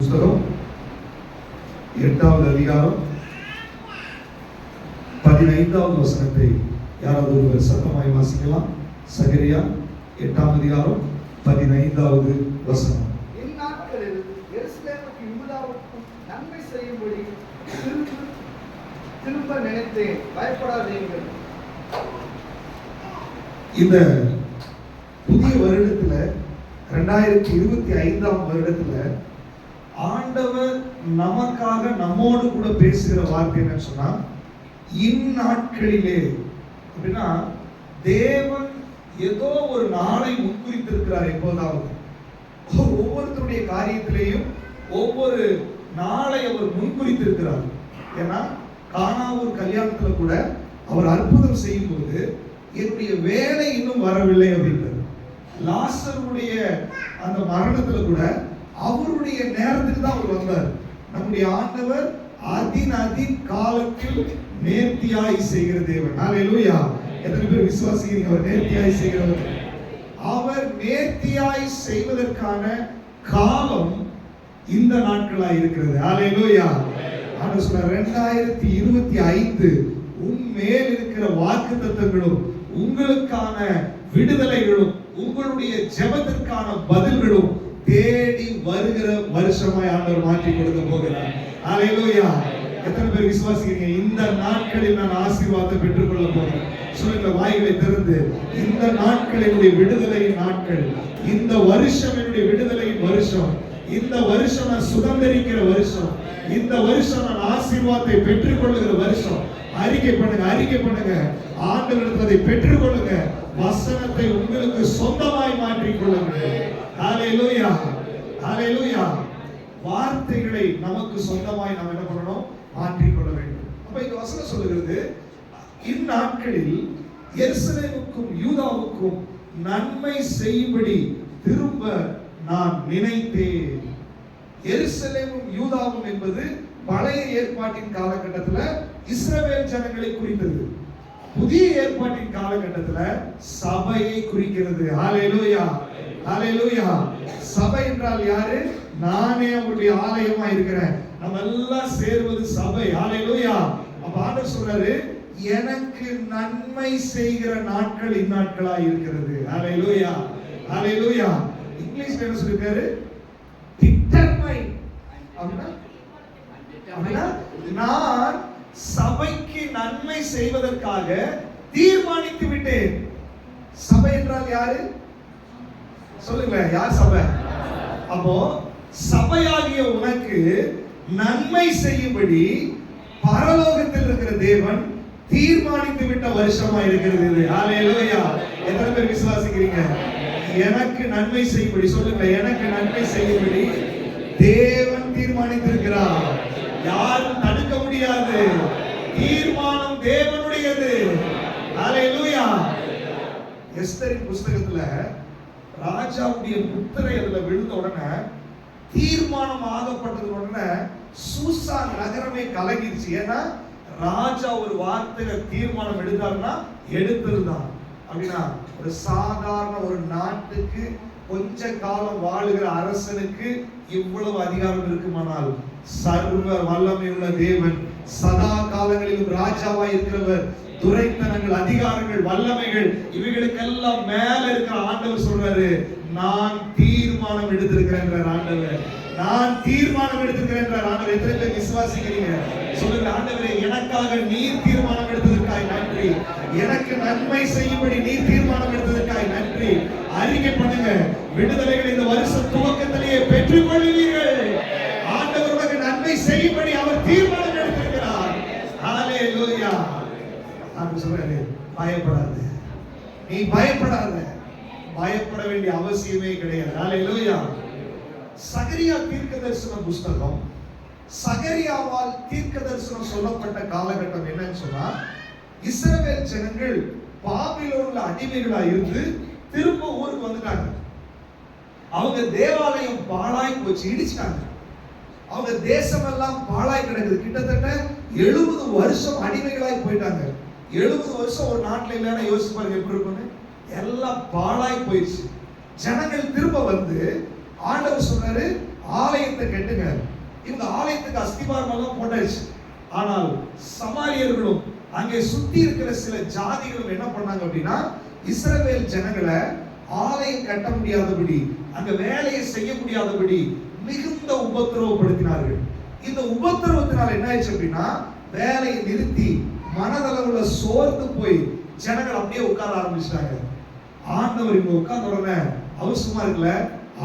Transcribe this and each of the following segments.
புத்தகம் 8வது அதிகாரம் 15வது வசனத்தை யாராவது ஒருவர் சத்தமாய் வாசிக்கலாம். சகரியா 8ஆம் அதிகாரம் 15வது வசனம். இந்நாட்களில் எருசலேமுக்கும் யூதாவுக்கும் நன்மை செய்யும்படி திரும்ப நினைத்தேன், பயப்படாதீர்கள். இந்த புதிய வருடத்துல 2025ஆம் வருடத்துல ஆண்டவர் நமக்காக நம்மோடு கூட பேசுகிற வார்த்தை என்னன்னு சொன்னா, இந்நாட்களிலே அப்படின்னா தேவன் ஏதோ ஒரு நாளை முன்குறித்திருக்கிறார். எப்போதாவது ஒவ்வொருத்தருடைய காரியத்திலேயும் ஒவ்வொரு நாளை அவர் முன்குறித்திருக்கிறார். ஏன்னா கானாவூர் கல்யாணத்துல கூட அவர் அற்புதம் செய்யும் போது என்னுடைய வேலை இன்னும் வரவில்லை அப்படின்றார். லாசருடைய அந்த மரணத்துல கூட அவருடைய நேரத்துக்கு தான் அவர் வந்தார். நம்முடைய ஆண்டவர் அதின் காலத்தில் நேர்த்தியாய் செய்கிற தேவன். ஹல்லேலூயா. எத்தனை பேர் விசுவாசிக்கிறீங்க? அவர் நேர்த்தியாய் செய்கிறவர். அவர் நேர்த்தியாய் செய்வதற்கான காலம் இந்த நாட்களாய் இருக்கிறது. ஹல்லேலூயா. ஆண்டவர் சொல்றார், 2025 உன் மேல் இருக்கிற வாக்குத்தத்தங்களும் உங்களுக்கான விடுதலைகளும் உங்களுடைய ஜெபத்திற்கான பதில்களும் தேடி வருகிற வருஷமாய் ஆண்டவர் மாற்றி கொடுக்க போகிறார். ஹல்லேலூயா. எத்தனை பேர் விசுவாசிக்கிறீங்க? இந்த நாட்களில் நான் ஆசீர்வாதத்தை பெற்றுக்கொள்ள போகிறேன். சொல்லுங்க, வாய்களை திறந்து. இந்த நாட்கள் என்னுடைய விடுதலையின் நாட்கள். இந்த வருஷம் என்னுடைய விடுதலையின் வருஷம். இந்த வருஷம் நான் சுதந்திரிக்கிற வருஷம். இந்த வருஷம் நான் ஆசீர்வாதத்தை பெற்றுக்கொள்ளுகிற வருஷம். அறிக்கை பண்ணுங்க, அறிக்கை பண்ணுங்க. ஆண்டவரிடத்தில் அதை பெற்றுக்கொள்ளுங்க. வசனத்தை உங்களுக்கு சொந்தமாய் மாற்றிக் கொள்ளுங்க. ஹல்லேலூயா, ஹல்லேலூயா. வார்த்தைகளை நமக்கு சொந்தமாய் நாம் என்ன பண்ணணும்? மாற்றிக் கொள்ள வேண்டும். அப்ப இந்த வசனம் சொல்லுகிறது, இந்நாட்களில் எருசலேமுக்கும் யூதாவுக்கும் நன்மை செய்யும்படி திரும்ப நான் நினைத்தேன். எருசலேமும் யூதாவும் என்பது பழைய ஏற்பாட்டின் காலகட்டத்தில் இஸ்ரவேல் ஜனங்களை குறித்தது. புதிய ஏற்பாட்டின் காலகட்டத்தில் சபையை குறிக்கிறது. ஹல்லேலூயா, ஹல்லேலூயா. சபை என்றால் யாரு? நானே அவருடைய ஆலயமா இருக்கிறேன். நம்ம எல்லாம் சேர்வது சபை. ஹல்லேலூயா. அப்ப ஆண்டவர் சொல்றாரு, எனக்கு நன்மை செய்கிற நாட்கள் இந்நாட்களா இருக்கிறது. ஹல்லேலூயா, ஹல்லேலூயா. இங்கிலீஷ்ல என்ன சொல்லிருக்காரு? டிட்டர்மைன். அப்படின்னா நான் சபைக்கு நன்மை செய்வதற்காக தீர்மானித்து விட்டேன். சபை என்றால் யாரு? சொல்லுங்க, யார் சபை? அப்போ சபையாகிய உனக்கு நன்மை செய்யும்படி பரலோகத்தில் இருக்கிற தேவன் தீர்மானித்து விட்ட வருஷமா இருக்கிறது இது. ஹல்லேலூயா. எத்தனை பேர் விசுவாசிக்கிறீங்க? எனக்கு நன்மை செய்யும்படி. சொல்லுங்க, எனக்கு நன்மை செய்யும்படி தேவன் தீர்மானித்திருக்கிறார். யாரும் தடுக்க முடியாது. தீர்மானம் தேவனுடையது. ஹல்லேலூயா. எஸ்தரின் புத்தகத்துல ராஜாவுடைய முத்திரை அதுல விழுந்த உடனே, தீர்மானம் ஆகப்பட்டது உடனே சூசான் நகரமே கலங்கிருச்சு. ஏன்னா ராஜா ஒரு வார்த்தையில தீர்மானம் எடுத்தாருன்னா எடுத்திருந்தான். அப்படின்னா ஒரு சாதாரண ஒரு நாட்டுக்கு கொஞ்ச காலம் வாழுகிற அரசனுக்கு இவ்வளவு அதிகாரம் இருக்குமானால், சர்வ வல்லமை உள்ள தேவன், சதா காலங்களிலும் ராஜாவாய் இருக்கிறவர், துரைத்தனங்கள், அதிகாரங்கள், வல்லமைகள் இவைகளுக்கெல்லாம் மேல இருக்கிற ஆண்டவர் சொல்றாரு, நான் தீர்மானம் எடுத்திருக்கிறேன் ஆண்டவர். நான் தீர்மானம் எடுத்திருக்கிறேன் ஆண்டவர். எத்தனை பேர் விசுவாசிக்கிறீங்க? சொல்லுங்க, ஆண்டவரே, எனக்காக நீர் தீர்மானம் எடுத்ததற்காக நன்றி. எனக்கு நன்மை செய்யும்படி நீர் தீர்மானம் எடுத்ததற்காக நன்றி. அறிக்கை பண்ணுங்க. விடுதலைகள் இந்த வருஷ துவக்கத்திலேயே பெற்றுக் கொள்வீர்கள். ஆண்டவர் உனக்கு நன்மை செய்யும்படி அவர் தீர்மானம் எடுத்திருக்கிறார். ஹல்லேலூயா. ஆண்டவர் சொல்றாரு, பயப்படாத. நீ பயப்படாத. பயப்பட வேண்டிய அவசியமே கிடையாது. ஹல்லேலூயா. சகரியா தீர்க்கதரிசன புத்தகம், சகரியாவால் தீர்க்கதரிசனம் சொல்லப்பட்ட காலகட்டம் என்னன்னு சொன்னா, இஸ்ரவேல் ஜனங்கள் பாபிலோன்ல அடிமைகளா இருந்து திரும்ப ஊருக்கு வந்துட்டாங்க. அவங்க தேவாலயம் பாழாய் போச்சு, இடிச்சிட்டாங்க. அவங்க தேசம் எல்லாம் பாழாய் கிடக்குது. கிட்டத்தட்ட 70 வருஷம் அடிமைகளாய் போயிட்டாங்க. 70 வருஷம் ஒரு நாட்டுல இல்லைன்னா யோசிச்சு பாருங்க எப்படி இருக்கும்னு. எல்லாம் பாழாய் போயிடுச்சு. ஜனங்கள் திரும்ப வந்து ஆண்டவர் சொல்றாரு, ஆலயத்தை கட்டுங்க. இவங்க ஆலயத்துக்கு அஸ்திபாரம் எல்லாம் போட்டாச்சு. ஆனால் சமாரியர்களும் அங்கே சுத்தி இருக்கிற சில ஜாதிகளும் என்ன பண்ணாங்க அப்படின்னா, இஸ்ரவேல் ஜனங்களை ஆலயம் கட்ட முடியாதபடி, அங்க வேலையை செய்ய முடியாதபடி மிகுந்த உபத்திரவப்படுத்தினார்கள். இந்த உபத்திரவத்தினால என்ன ஆயிடுச்சு அப்படின்னா, வேலையை நிறுத்தி மனதளவுல சோர்ந்து போய் ஜனங்கள் அப்படியே உட்கார ஆரம்பிச்சிட்டாங்க. ஆண்டவர் இவங்க உட்கார்ந்த உடனே அவர் சும்மா இருக்கல,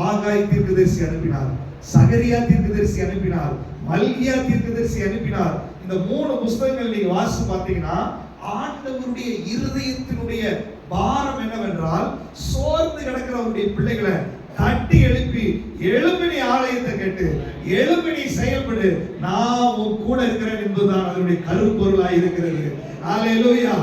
ஆகாய் தீர்க்கதரிசி அனுப்பினார், சகரியா தீர்க்கதரிசி அனுப்பினார், மல்கியா தீர்க்கதரிசி அனுப்பினார். இந்த 3 புஸ்தகங்கள் நீங்க வாசிச்சு பார்த்தீங்கன்னா, ஆண்டவருடைய இருதயத்தினுடைய பாரம் என்னவென்றால், சோர்ந்து கிடக்கிறவருடைய பிள்ளைகளை தட்டி எழுப்பி, எழும்பி நீ ஆலயத்தை கட்டு, எழும்பி நீ செயல்படு, நான் உன் கூட இருக்கிறேன் என்பதுதான் அதனுடைய கருப்பொருளாய் இருக்கிறது. ஹல்லேலூயா,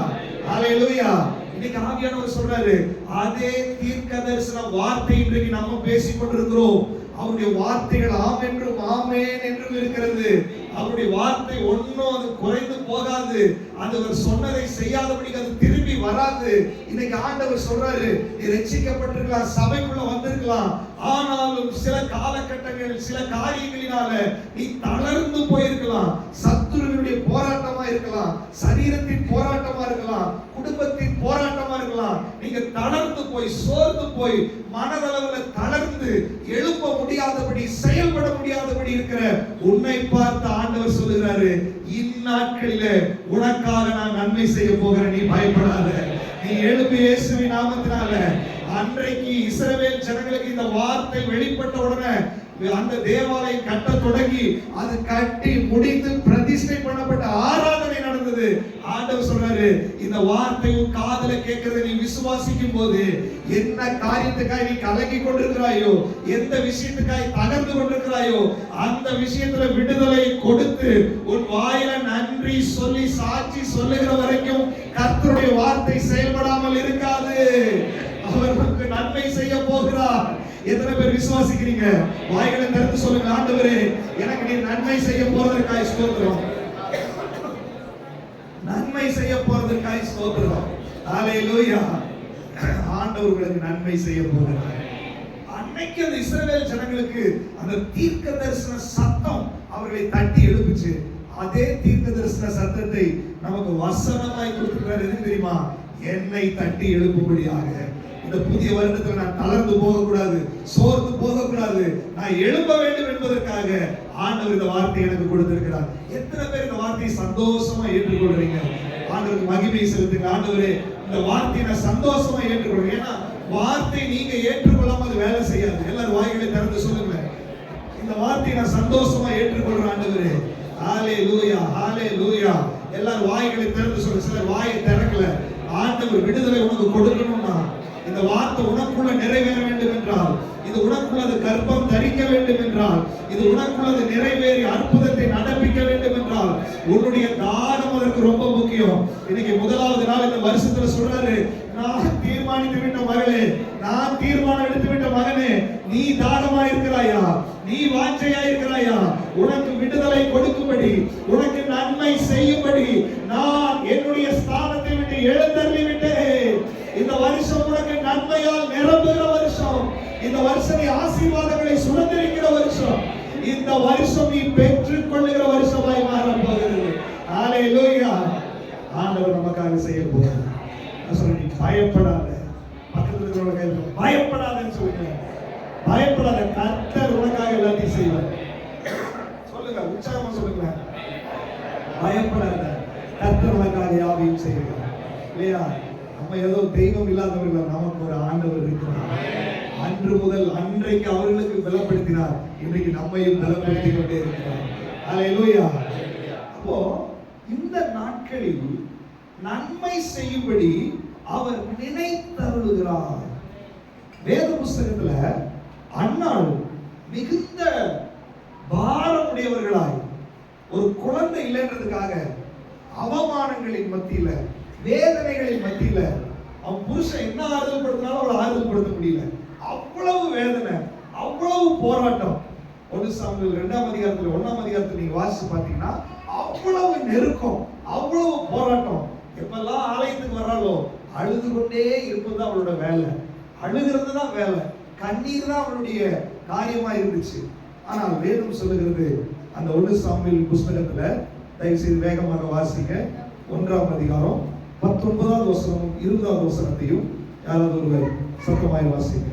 ஹல்லேலூயா. இன்னைக்கு ஆவியானவர் சொல்றாரு, அதே தீர்க்கதரிசன வார்த்தை இன்றைக்கு நம்ம பேசிக் கொண்டிருக்கிறோம். அவருடைய வார்த்தைகள் ஆம் என்றும் ஆமேன் என்றும் இருக்கிறது. அவருடைய வார்த்தை ஒன்னும் அது குறைந்து போகாது. அது அவர் சொன்னதை செய்யாதபடிக்கு அது திரும்பி வராது. இன்னைக்கு ஆண்டவர் சொல்றாரு, நீ ரட்சிக்கப்பட்டிருக்கலாம், சபைக்குள்ள வந்திருக்கலாம், ஆனாலும் சில காலகட்டங்கள் சில காரியங்களினால நீ தளர்ந்து போயிருக்கலாம். சத்துருவினுடைய போராட்டமா இருக்கலாம், சரீரத்தின் போராட்டமா இருக்கலாம், குடும்பத்தின் போராட்டமா இருக்கலாம். நீங்க தளர்ந்து போய் சோர்ந்து போய் மனதளவுல தளர்ந்து எழுப்ப முடியாதபடி செயல்பட முடியாதபடி இருக்கிற உன்னை பார்த்து ஆண்டவர் சொல்லுகிறாரு, இந்நாட்களிலே உனக்காக நான் நன்மை செய்ய போகிறேன், நீ பயப்படாத. நீ எழுப்பி இயேசுவின் நாமத்தினால. அன்றைக்கு இஸ்ரவேல் ஜனங்களுக்கு இந்த வார்த்தை வெளிப்பட்ட உடனே அந்த தேவாலயம் கட்ட தொடங்கி அது கட்டி முடித்து பிரதிஷ்டை பண்ணப்பட்ட ஆராதனை நடந்தது. ஆண்டவர் சொல்றாரு, இந்த வார்த்தை உன் காதுல கேட்கிறதை நீ விசுவாசிக்கும் போது, என்ன காரியத்துக்காய் நீ கலங்கி கொண்டிருக்கிறாயோ, எந்த விஷயத்துக்காய் தகர்ந்து கொண்டிருக்கிறாயோ, அந்த விஷயத்துல விடுதலை கொடுத்து உன் வாயில நன்றி சொல்லி சாட்சி சொல்லுகிற வரைக்கும் கர்த்தருடைய வார்த்தை செயல்படாமல் இருக்காது. அவர் உனக்கு நன்மை செய்ய போகிறார். எத்தனை பேர் விசுவாசிக்கிறீங்க? வாய்களை திறந்து சொல்லுங்க, ஆண்டவரே எனக்கு நீ நன்மை செய்ய போறதற்காய் ஸ்தோத்திரம், நன்மை செய்ய போறதற்காய் ஸ்தோத்திரம். ஹல்லேலூயா. ஆண்டவர் உங்களுக்கு நன்மை செய்ய போகிறார். அன்னைக்கு அந்த இஸ்ரவேல் ஜனங்களுக்கு அந்த தீர்க்க தரிசன சத்தம் அவர்களை தட்டி எழுப்புச்சு. அதே தீர்க்க தரிசன சத்தத்தை நமக்கு வசனமாய் கொடுக்கிறார். எது தெரியுமா? என்னை தட்டி எழுப்பும்படியாக. இந்த புதிய வருடத்தில் நான் தளர்ந்து போகக்கூடாது, சோர்ந்து போகக்கூடாது, நான் எழும்ப வேண்டும் என்பதற்காக ஆண்டவர் இந்த வார்த்தை எனக்கு கொடுத்திருக்கிறார். எத்தனை பேர் இந்த வார்த்தையை சந்தோஷமா ஏற்றுக்கொள்றீங்க? ஆண்டவருக்கு மகிமை செலுத்துங்க. ஆண்டவரே இந்த வார்த்தையை நான் சந்தோஷமா ஏற்றுக்கொள்றேன். ஏன்னா வார்த்தை நீங்க ஏற்றுக்கொள்ளாம அது வேலை செய்யாது. எல்லாரும் வாய்களை திறந்து சொல்லுங்க, இந்த வார்த்தையை நான் சந்தோஷமா ஏற்றுக்கொள்றேன் ஆண்டவரே. ஹல்லேலூயா, ஹல்லேலூயா. எல்லாரும் வாய்களை திறந்து சொல்லுங்க. சிலர் வாயை திறக்கல. ஆண்டவர் விடுதலை உனக்கு கொடுக்கணும்னா, இந்த வார்த்தை உனக்குள்ள நிறைவேற வேண்டும் என்றால், இது உனக்குள்ள அது கர்ப்பம் தரிக்க வேண்டும் என்றால், இது உனக்குள்ள அது நிறைவேறி அற்புதத்தை நடப்பிக்க வேண்டும் என்றால், உன்னுடைய தாகம் அதற்கு ரொம்ப முக்கியம். இன்னைக்கு முதலாவது நாள் இந்த வருஷத்துல சொல்றாரு, நான் தீர்மானித்து விட்ட மகளே, நான் தீர்மானம் எடுத்து விட்ட மகனே, நீ தாகமா இருக்கிறாயா? நீ வாஞ்சையா இருக்கிறாயா? உனக்கு விடுதலை கொடுக்கும்படி, உனக்கு நன்மை செய்யும்படி நான் என்னுடைய ஸ்தானத்தை விட்டு எழுந்தருளி விட்டேன். இந்த வருஷம் உனக்கு நன்மையால் நிரம்புகிற வருஷம். இந்த வருஷம் நீ ஆசீர்வாதங்களை சுதந்திரிக்கிற வருஷம். இந்த வருஷம் நீ பெற்றுக் கொள்ளுகிற வருஷமாய் மாறப் போகிறது. ஹல்லேலூயா. ஆண்டவர் நமக்காக செய்ய போகிறார். நான் சொல்றேன், நீ பயப்படாத. பக்கத்துல இருக்கிறவங்க கையில பயப்படாதன்னு சொல்லுங்க. பயப்படாத, கர்த்தர் உனக்காக எல்லாத்தையும் செய்வார். சொல்லுங்க, உற்சாகமா சொல்லுங்க. பயப்படாத, கர்த்தர் உனக்காக யாவையும் செய்வார். இல்லையா? நம்ம ஏதோ தெய்வம் இல்லாதவர்கள், நமக்கு ஒரு ஆண்டவர் இருக்கிறார். அன்று முதல் அன்றைக்கு அவர்களுக்கு பலப்படுத்தினார், இன்றைக்கு நம்மையும் பலப்படுத்தி கொண்டே இருக்கிறார். ஹல்லேலூயா. அப்போ இந்த நாட்களில் நன்மை செய்யும்படி அவர் நினைத்தருளுகிறார். வேத புஸ்தகத்துல அன்னாள் மிகுந்த பாரமுடையவர்களாய், ஒரு குழந்தை இல்லைன்றதுக்காக அவமானங்களின் மத்தியில, வேதனைகளின் மத்தியில, அவன் புருஷன் என்ன ஆறுதல் படுத்தினாலும் அவளை ஆறுதல் படுத்த முடியல. அவ்வளவு வேதனை, அவ்வளவு போராட்டம். 1 சாமுவேல் 2ஆம் அதிகாரத்துல 1ஆம் அதிகாரத்துல நீங்க வாசிச்சு பாத்தீங்கன்னா அவ்வளவு நெருக்கம், அவ்வளவு போராட்டம். எப்பெல்லாம் ஆலயத்துக்கு வர்றாளோ அழுது கொண்டே இருப்பது தான் அவளோட வேலை. அழுகிறது தான் வேலை. கண்ணீர் தான் அவளுடைய காரியமா இருந்துச்சு. ஆனால் வேதம் சொல்லுகிறது அந்த 1 சாமுவேல் புஸ்தகத்துல தயவு செய்து வேகமாக வாசிங்க. 1ஆம் அதிகாரம் 19வது வசனமும் 20வது வசனத்தையும் யாராவது ஒருவர் சத்தமாய் வாசிங்க.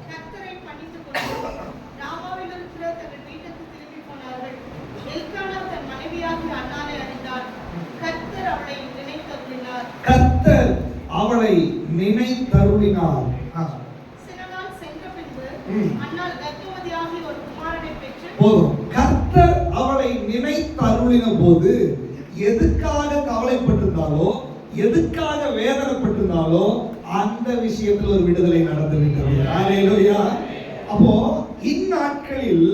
கர்த்தரை பணித்துக் கொண்டு ராமாவில் இருக்கிற தங்கள் வீட்டுக்கு திரும்பி போனார்கள். எல்கானா தன் மனைவியாகிய அன்னாளை அறிந்தார். கர்த்தர் அவளை நினைத்தருளினார். கர்த்தர் அவளை நினைத்தருளினார். சில நாள் சென்ற பின்பு அன்னாள் கர்ப்பவதியாகி ஒரு குமாரனை பெற்று போதும். கர்த்தர் அவளை நினைத்தருளின போது எதுக்காக கவலைப்பட்டிருந்தாலோ, எதுக்காக வேதனைப்பட்டிருந்தாலோ அந்த விஷயத்தில் ஒரு விடுதலை நடந்துவிட்டது. ஹல்லேலூயா. அப்போ இந்நாட்களில்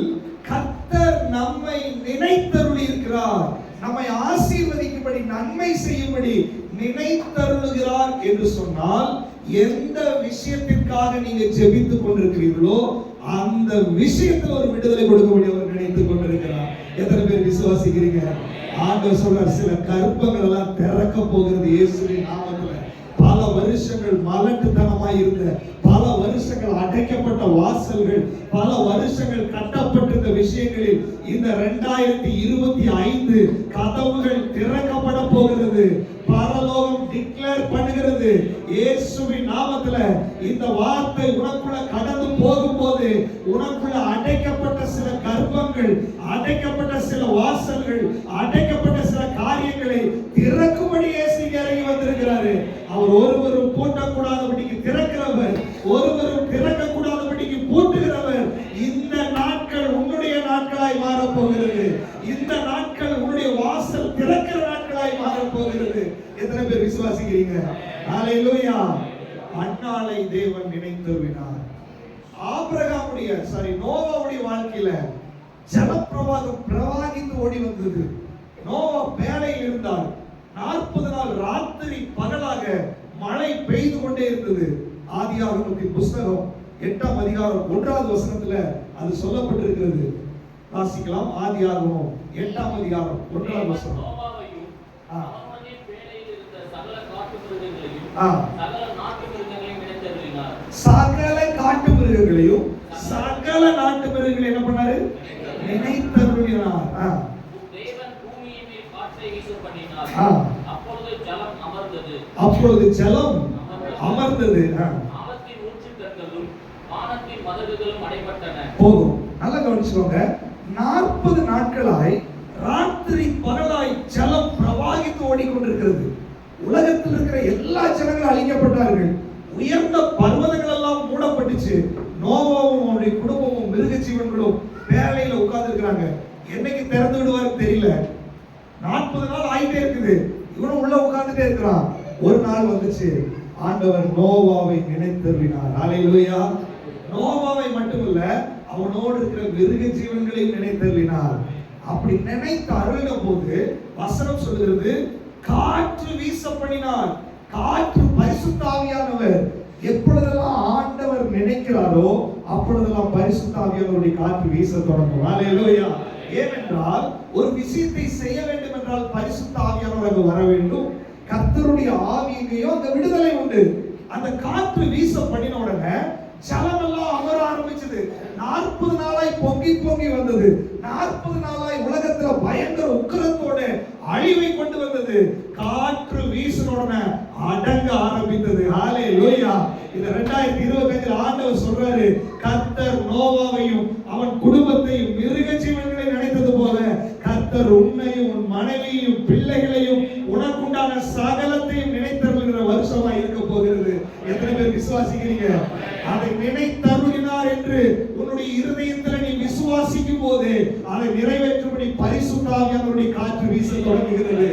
கர்த்தர் நம்மை நினைத்தருளி இருக்கிறார், நம்மை ஆசீர்வதிக்கும்படி நன்மை செய்யும்படி நினைத்தருளுகிறார் என்று சொன்னால், எந்த விஷயத்திற்காக நீங்க ஜெபித்துக் கொண்டிருக்கிறீர்களோ அந்த விஷயத்தில் ஒரு விடுதலை கொடுக்கும்படி அவர் நினைத்துக் கொண்டிருக்கிறார். எத்தனை பேர் விசுவாசிக்கிறீங்க? ஆண்டவர் சொல்றார், சில கர்ப்பங்கள் எல்லாம் திறக்க போகிறது இயேசுவின் நாமத்தில். பல வருஷங்கள் மலட்டுத்தனமாய் இருந்த, பல வருஷங்கள் அடைக்கப்பட்ட வாசல்கள், பல வருஷங்கள் கட்டப்பட்டிருந்த விஷயங்களில் இந்த 2025 கதவுகள் திறக்கப்பட போகிறது. பரலோகம் டிக்ளேர் பண்ணுகிறது இயேசுவின் நாமத்துல. இந்த வார்த்தை உனக்குள்ள கடந்து போகும்போது உனக்குள்ள அடைக்கப்பட்ட சில கர்ப்பங்கள், அடைக்கப்பட்ட சில வாசல்கள், அடைக்கப்பட்ட சில காரியங்களை திறக்கும்படி இயேசு இறங்கி வந்திருக்கிறாரு. அவர் ஒருவரும் பூட்டக்கூடாதபடிக்கு திறக்கிறவர், ஒருவரும் திறக்க கூடாதபடிக்கு பூட்டுகிறவர். இந்த நாட்கள் உன்னுடைய நாட்களாய் மாறப் போகிறது. இந்த நாட்கள் உன்னுடைய வாசல் திறக்கிற நாட்களாய் மாறப் போகிறது. எத்தனை பேர் விசுவாசிக்கிறீங்க? ஹல்லேலூயா. அன்னாளை தேவன் நினைத்தருளினார். நோவாவுடைய வாழ்க்கையில ஜலப்பிரவாகம் பிரவாகித்து ஓடி வந்தது. நோவா வேலையில் இருந்தார். 40 நாள் ராத்திரி பகலாக மழை பெய்து கொண்டே இருந்தது. ஆதியாகமத்தின் புஸ்தகம் 8ஆம் அதிகாரம் 1வது வசனத்துல அது சொல்லப்பட்டிருக்கிறது. வாசிக்கலாம். ஆதியாகமம் 8ஆம் அதிகாரம் 1வது வசனம். சகல காட்டு மிருகங்களையும் சகல நாட்டு மிருகங்களை என்ன பண்ணாரு? நினைத்தருளினார். அப்பொழுது ஜலம் அமர்ந்தது. போதும். நல்லா கவனிச்சுக்கோங்க. 40 நாட்களாய் ராத்திரி பகலாய் ஜலம் பிரவாகித்து ஓடிக்கொண்டிருக்கிறது. உலகத்தில் இருக்கிற எல்லா ஜனங்களும் அழிக்கப்பட்டார்கள். உயர்ந்த பர்வதங்கள் எல்லாம் மூடப்பட்டுச்சு. நோவாவும் அவருடைய குடும்பமும் மிருக ஜீவன்களும் வேலையில உட்கார்ந்து இருக்கிறாங்க. என்னைக்கு திறந்து விடுவாரு தெரியல. 40 நாள் ஆயிட்டே இருக்குது. இவனும் உள்ள உட்கார்ந்துட்டே இருக்கிறான். ஒரு நாள் வந்துச்சு, ஆண்டவர் நோவாவை நினைத்தருளினார். ஹல்லேலூயா. நோவாவை மட்டுமல்ல, அவனோடு இருக்கிற மிருக ஜீவன்களையும் நினைத்தருளினார். அப்படி நினைத்து அருளின போது வசனம் சொல்கிறது, காற்று வீச பண்ணினார். காற்று பரிசுத்த ஆவியானவர். எப்பொழுதெல்லாம் ஆண்டவர் நினைக்கிறாரோ அப்பொழுதெல்லாம் பரிசுத்த ஆவியானவருடைய காற்று வீச தொடங்கும். ஹல்லேலூயா. ஏனென்றால் ஒரு விஷயத்தை செய்ய வேண்டும் என்றால் பரிசுத்த ஆவியானவர் அங்கு வர வேண்டும். கர்த்தருடைய ஆவி எங்கேயோ அந்த விடுதலை உண்டு. அந்த காற்று வீச பண்ணின உடனே ஜலமெல்லாம் அமர ஆரம்பிச்சது. 40 நாளாய் பொங்கி பொங்கி வந்தது. 40 நாளாய் உலகத்துல பயங்கர உக்கிரத்தோட அழிவை கொண்டு வந்தது. காற்று வீசின உடனே அடங்க ஆரம்பித்தது. ஹல்லேலூயா. இந்த 2025 ஆண்டவர் சொல்றாரு, கர்த்தர் நோவாவையும் அவன் குடும்பத்தையும் மிருக ஜீவன்களை நினைத்தது போல கர்த்தர் உன்னையும் உன் மனைவியையும் பிள்ளைகளையும் உனக்குண்டான சகலத்தையும் நினைத்தருளுகிற வருஷமா இருக்க போகிறது. எத்தனை பேர் விசுவாசிக்கிறீங்க? அதை நினைத்தருளினார் என்று உன்னுடைய இருதயத்தில் நீ விசுவாசிக்கும் போது அதை நிறைவேற்றும்படி பரிசுத்த ஆவியானவருடைய காற்று வீச தொடங்குகிறது.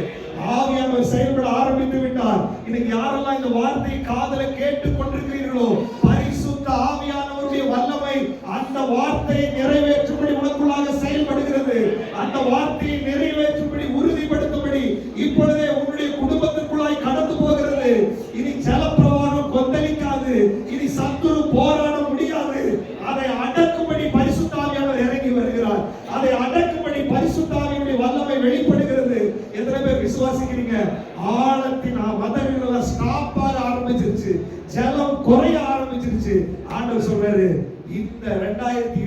ஆவியானவர் செயல்பட ஆரம்பித்து விட்டார். இன்னைக்கு யாரெல்லாம் இந்த வார்த்தையை காதுல கேட்டுக் கொண்டிருக்கிறீர்களோ, பரிசுத்த ஆவியானவருடைய வல்லமை அந்த வார்த்தையை நிறைவேற்றும்படி உனக்குள்ளாக செயல்படுகிறது. அந்த வார்த்தையை நிறைவேற்றும்படி உறுதிப்படுத்தும்படி இப்பொழுதே உன்னுடைய குடும்பத்திற்குள்ளாய் கடந்து போகிறது. இனி ஜலப்பிரவாகம் கொந்தளிக்காது. இனி சத்துரு போராட முடியாது. அதை அடக்கும்படி பரிசுத்த ஆவியானவர் இறங்கி வருகிறார். அதை அடக்கும்படி பரிசுத்த ஆவியுடைய வல்லமை வெளிப்படுகிறது. எத்தனை பேர் விசுவாசிக்கிறீங்க? ஆழத்தின் மதகுகள் ஸ்டாப் ஆக ஆரம்பிச்சிருச்சு. ஜலம் குறைய ஆரம்பிச்சிருச்சு. ஆண்டவர் சொல்றாரு,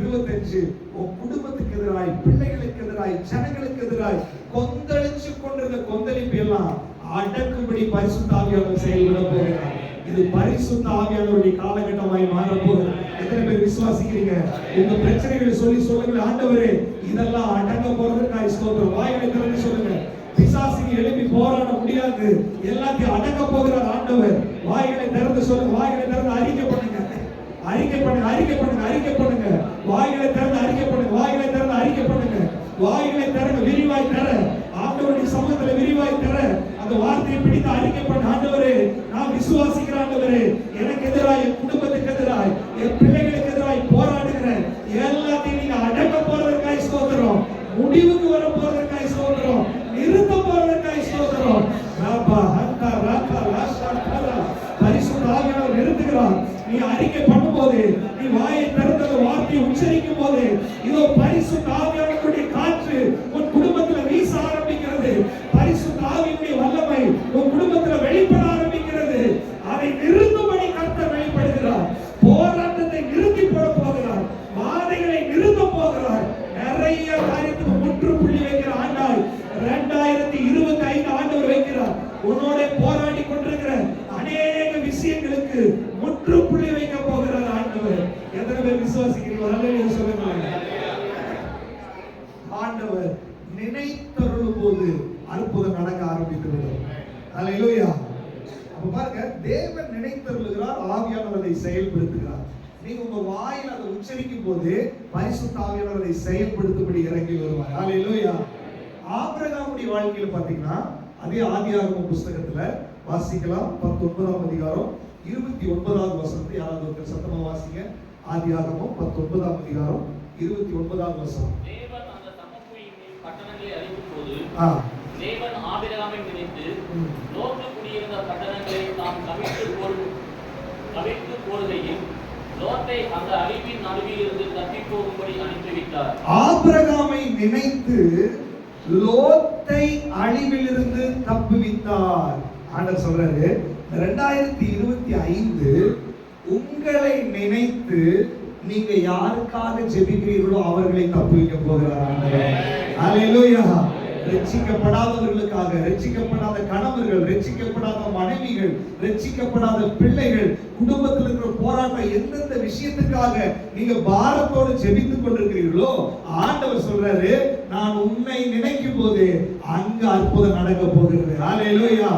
25 உன் குடும்பத்துக்கு எதிராய், பிள்ளைகளுக்கு எதிராய், ஜனங்களுக்கு எதிராய் கொந்தளிச்சு கொண்டிருந்த கொந்தளிப்பு எல்லாம் அடக்கும்படி பரிசுத்த ஆவியானவர் செயல்பட போகிறார். இது பரிசுத்த ஆவியானவருடைய காலகட்டமாய் மாறப் போகிறது. எத்தனை பேர் விசுவாசிக்கிறீங்க? உங்க பிரச்சனைகளை சொல்லி சொல்லுங்க, ஆண்டவரே இதெல்லாம் அடங்க போறதுக்காய் ஸ்தோத்திரம். வாய்களை திறந்து சொல்லுங்க. பிசாசுக்கு எழுப்பி போராட முடியாது, எல்லாத்தையும் அடக்க போகிறார் ஆண்டவர். வாய்களை திறந்து சொல்லுங்க. வாய்களை திறந்து அறிக்கை பண்ணுங்க, அறிக்கை பண்ணுங்க, அறிக்கை பண்ணுங்க, அறிக்கை பண்ணுங்க. வாய்களை திறந்து அறிக்கை பண்ணுங்க, வாய்களை திறந்து அறிக்கை பண்ணுங்க. வாய்களை திறங்க, விரிவாய் தர ஆண்டவருடைய சமூகத்துல விரிவாய் தர அந்த வார்த்தையை பிடித்து அறிக்கை பண்ண. ஆண்டவரே நான் விசுவாசிக்கிற ஆண்டவரே, எனக்கு எதிராய், என் குடும்பத்துக்கு எதிராய், என் பிள்ளைகளுக்கு எதிராய் போராடுகிறேன் எல்லாத்தையும் நீங்க அடக்க போறதற்காய் ஸ்தோத்திரம். முடிவுக்கு வர போறதற்காய் ஸ்தோத்திரம். நிறுத்த போறதற்காய் ஸ்தோத்திரம். ராபா ஹந்தா ராகா லாஷா கரா பரிசுத்த ஆவியானவர் நிறுத்துகிறார். நீ அறிக்கை பண்ணும்போது, நீ வாயை திறந்த வார்த்தையை உச்சரிக்கும் போது, இதோ பரிசுத்த ஆவியானவருடைய காற்று உன் குடும்பத்தில் வீச ஆரம்பிக்கிறது. பரிசுத்த ஆவியினுடைய வல்லமை உன் குடும்பத்தில் வெளிப்பட ஆரம்பிக்கிறது. அதை நிறுத்தும்படி கர்த்தர் வெளிப்படுகிறார். போராட்டத்தை நிறுத்தி போட போகிறார். வாதைகளை நிறுத்த போகிறார். நிறைய காரியத்துக்கு முற்றுப்புள்ளி வைக்கிற ஆண்டாய் 2025 ஆண்டவர் வைக்கிறார். உன்னோட போராடி கொண்டிருக்கிற அநேக விஷயங்களுக்கு முற்றுப்புள்ளி வைக்க போகிறார் ஆண்டவர். எத்தனை பேர் விசுவாசிக்கிறீங்க? அல்லேலூயா சொல்லுங்க. ஆண்டவர் நினைத்தருளும் போது அற்புதம் நடக்க ஆரம்பிக்கிறது. அல்லேலூயா. அப்ப பாருங்க, தேவன் நினைத்தருளுகிறார், ஆவியானவர் அதை செயல்படுத்துகிறார். நீங்க உங்க வாயில் அதை உச்சரிக்கும் போது பரிசுத்த ஆவியானவர் அதை செயல்படுத்தும்படி இறங்கி வருவார். அல்லேலூயா. ஆபிரகாமுடைய வாழ்க்கையில பாத்தீங்கன்னா, அதே ஆதியாகமம் புஸ்தகத்துல வாசிக்கலாம். 19ஆம் அதிகாரம் 29வது வசனத்தை யாராவது ஒருத்தர் சத்தமா வாசிங்க. ஆதியாகமம் 19ஆம் அதிகாரம் 29வது வசனம். தேவன் அந்த சமபூமியின் பட்டணங்களை அழிக்கும்போது தேவன் ஆபிரகாமை நினைத்து லோத்து குடியிருந்த பட்டணங்களை தாம் கவிழ்த்து போடுகையில் லோத்தை அந்த அழிவின் நடுவிலிருந்து தப்பி போகும்படி அனுப்பிவிட்டார். ஆபிரகாமை நினைத்து லோத்தை அழிவிலிருந்து தப்புவித்தார். ஆண்டவர் சொல்றாரு, 2025 உங்களை நினைத்து நீங்க யாருக்காக ஜெபிக்கிறீர்களோ அவர்களை தப்புவிக்க போகிறார் ஆண்டவர். அல்லேலூயா. ரட்சிக்கப்படாதவர்களுக்காக, ரட்சிக்கப்படாத கணவர்கள், ரட்சிக்கப்படாத மனைவிகள், ரட்சிக்கப்படாத பிள்ளைகள், குடும்பத்தில் இருக்கிற போராட்டம், எந்தெந்த விஷயத்துக்காக நீங்க பாரத்தோடு ஜெபித்துக் கொண்டிருக்கிறீர்களோ ஆண்டவர் சொல்றாரு, நான் உன்னை நினைக்கும் போது அங்க அற்புதம் நடக்க போகிறது. அல்லேலூயா.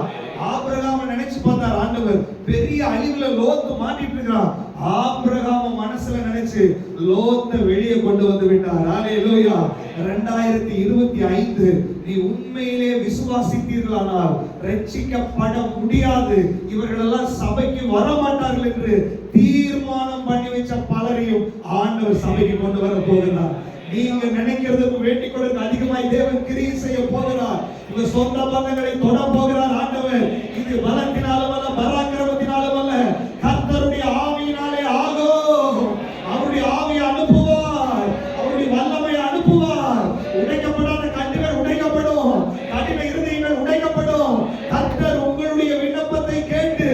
ஆபிரகாமை நினைச்சு பார்த்தார் ஆண்டவர். பெரிய அழிவுல லோத்து மாட்டிட்டு இருக்கிறான். ஆபிரகாம மனசுல நினைச்சு லோத்தை வெளியே கொண்டு வந்து விட்டார். அல்லேலூயா. 2025 நீ உண்மையிலே விசுவாசித்தீர்களானால் ரட்சிக்கப்பட முடியாது, இவர்கள் எல்லாம் சபைக்கு வர மாட்டார்கள் என்று தீர்மானம் பண்ணி வச்ச பலரையும் ஆண்டவர் சபைக்கு கொண்டு வர போகிறார். நீங்க நினைக்கிறதுக்கு வேண்டிக் கொள்ளுங்க அதிகமாய் தேவன் கிரியை செய்ய போகிறார். உங்க சொந்த பந்தங்களை தொட போகிறார் ஆண்டவர். இது பலத்தினாலும் அல்ல, பராக்கிரமத்தினாலும் அல்ல, கர்த்தருடைய ஆவியினாலே ஆகும். அவருடைய ஆவியை அனுப்புவார், அவருடைய வல்லமையை அனுப்புவார். உடைக்கப்படாத கட்டுகள் உடைக்கப்படும், கடின இருதயங்கள் உடைக்கப்படும். கர்த்தர் உங்களுடைய விண்ணப்பத்தை கேட்டு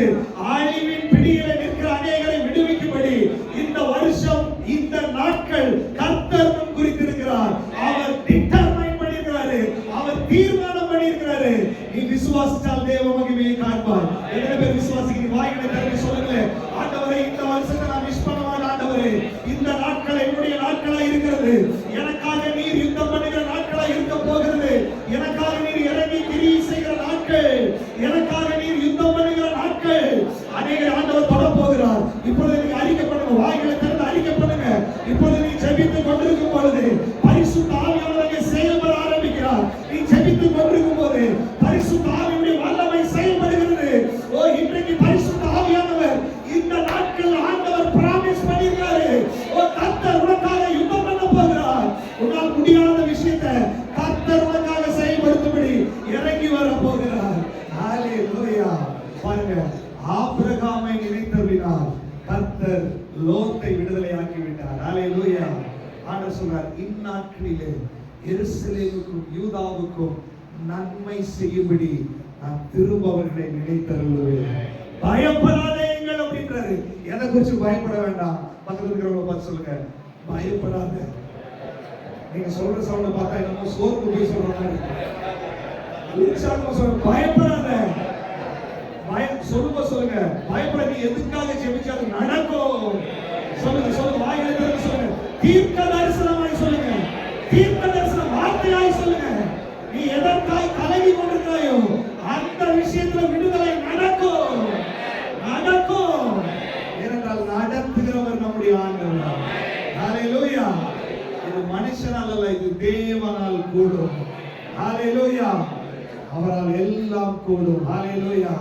அழிவின் பிடியிலே நிற்கிற அநேகரை விடுவிக்கும்படி இந்த வருஷம், இந்த நாட்கள் கர்த்தர் முன் குறித்திருக்கிறார். அவர் டிட்டர்மைன் பண்ணியிருக்கிறாரு, அவர் தீர்மானம் பண்ணியிருக்கிறாரு. நீ விசுவாசித்தால் தேவ மகிமையை காண்பார். எத்தனை பேர் விசுவாசிக்கிறீங்க? வாய்களை திறந்து சொல்லுங்க. ஆண்டவரே, இந்த வருஷத்தை நான் மிஸ் பண்ண மாட்டேன் ஆண்டவரே. இந்த நாட்கள் என்னுடைய நாட்களா இருக்கிறது. எனக்காக நீர் யுத்தம் பண்ணுகிற நாட்களா இருக்க போகிறது. எனக்காக நீர் இறங்கி கிரியை செய்கிற நாட்கள், எனக்காக நீர் யுத்தம் பண்ணுகிற நாட்கள். அநேக ஆண்டவர் தொட போகிறார். இப்பொழுது நீங்க அறிக்கை பண்ணுங்க. வாய்களை திறந்து அறிக்கை பண்ணுங்க. இப்பொழுது நீ ஜெபித்துக் கொண்டிருக்கும் பொழுது பரிசுத்த ஆவியானவர் செயல்பட ஆரம்பிக்கிறார். நீ ஜெபித்துக் கொண்டிருக்கும் போது பரிசுத்த ஆவியுடைய வல்லமை செயல்படுகிறது. ஓ, இன்றைக்கு பரிசுத்த ஆவியானவர் இந்த நாட்கள் ஆண்டவர் பிராமிஸ் பண்ணியிருக்காரு. ஓ, கர்த்தர் உனக்காக யுத்தம் பண்ண போகிறார். உன்னால் முடியாத விஷயத்தை கர்த்தர் உனக்காக செயல்படுத்தும்படி இறங்கி வர போகிறார். ஹalleluya. பாருங்க, ஆபிரகாமை நினைத்தருளினார், கர்த்தர் லோத்தை விடுதலையாக்கி விட்டார். ஹalleluya. ஆண்டவர் சொல்றார், இந்நாட்களிலே எருசலேமுக்கும் யூதாவுக்கும் நன்மை செய்யும்படி நான் திரும்ப அவர்களை நினைத்தருளுவேன். பயப்படாதீங்கள் அப்படின்றாரு. எதை குறித்து பயப்பட வேண்டாம். பக்கத்துல இருக்கிறவங்க பார்த்து சொல்லுங்க, பயப்படாத. நீங்க சொல்ற சவுண்ட் பார்த்தா என்னமோ சோர்ந்து போய் சொல்ற மாதிரி இருக்கு. உற்சாகமா சொல்லுங்க, பயப்படாத. சொல்லுங்க, பயப்பட. நீ எதுக்காக ஜெபிச்சா அது நடக்கும். சொல்லுங்க சொல்லுங்க, வாயில திறந்து சொல்லுங்க. தீர்க்க தரிசனமாய் சொல்லுங்க, தீர்க்க தரிசன வார்த்தையாய் சொல்லுங்க. நீ எதற்காய் கலங்கி கொண்டிருக்கிறாயோ அந்த விஷயத்துல விடுதலை நடக்கும், நடக்கும். ஏனென்றால் நடத்துகிறவர் நம்முடைய ஆண்டவர். ஹalleluya. இது மனுஷனால் அல்ல, இது தேவனால் கூடும். ஹalleluya. அவரால் எல்லாம் கூடும். ஹalleluya.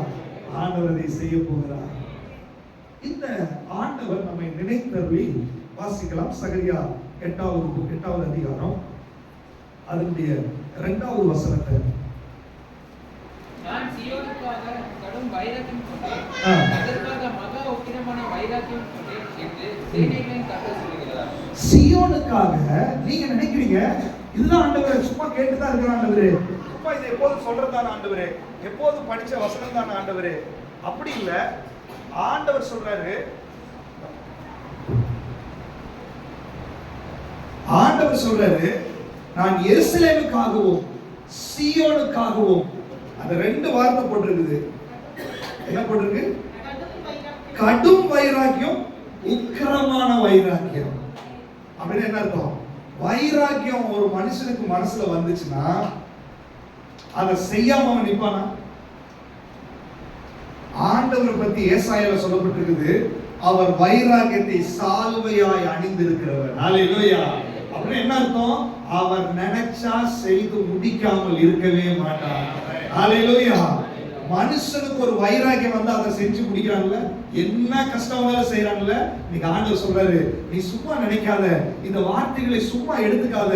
ஆண்டவர் அதை செய்ய போகிறார். இந்த ஆண்டவர் நம்மை நினைத்தருளி வாசிக்கலாம். சகரியா 8வது அதிகாரம் அதனுடைய 2வது வசனத்தை. நான் சீயோனுக்காக கடும் வைராக்கியம் கொண்டேன், அதற்காக மகா உக்கிரமான வைராக்கியம் கொண்டேன் என்று சேனைகளின் கர்த்தர் சொல்கிறார். சீயோனுக்காக நீங்க நினைக்கிறீங்க இதுதான் ஆண்டவரே, சும்மா கேட்டுதான் இருக்கிற ஆண்டவரே, சும்மா இதை எப்போதும் சொல்றதுதான் ஆண்டவரே, எப்போதும் படிச்ச வசனம் தான் ஆண்டவரே. அப்படி இல்ல. ஆண்டவர் சொல்றாரு, ஆண்டவர் சொல்றாரு, நான் எருசலேமுக்காகவும் சீயோனுக்காகவும். அந்த 2 வார்த்தை போட்டிருக்குது. என்ன போட்டிருக்கு? கடும் வைராக்கியம், உக்கிரமான வைராக்கியம். அப்படின்னு என்ன அர்த்தம்? வைராக்கியம் ஒரு மனுஷனுக்கு மனசுல வந்துச்சுன்னா அதை செய்யாம அவன் நிப்பானா? ஆண்டவர் பத்தி ஏசாயால சொல்லப்பட்டிருக்குது, அவர் வைராக்கியத்தை சால்வையாய் அணிந்திருக்கிறவர். ஹalleluya. அப்படின்னு என்ன அர்த்தம்? அவர் நினைச்சா செய்து முடிக்காமல் இருக்கவே மாட்டார். ஹalleluya. மனுஷனுக்கு ஒரு வைராக்கியம் வந்து அதை செஞ்சு முடிக்கிறான்ல, என்ன கஷ்டம் வந்தாலும் செய்யறான்ல. நீங்க ஆண்டவர் சொல்றாரு, நீ சும்மா நினைக்காத, இந்த வார்த்தைகளை சும்மா எடுத்துக்காத.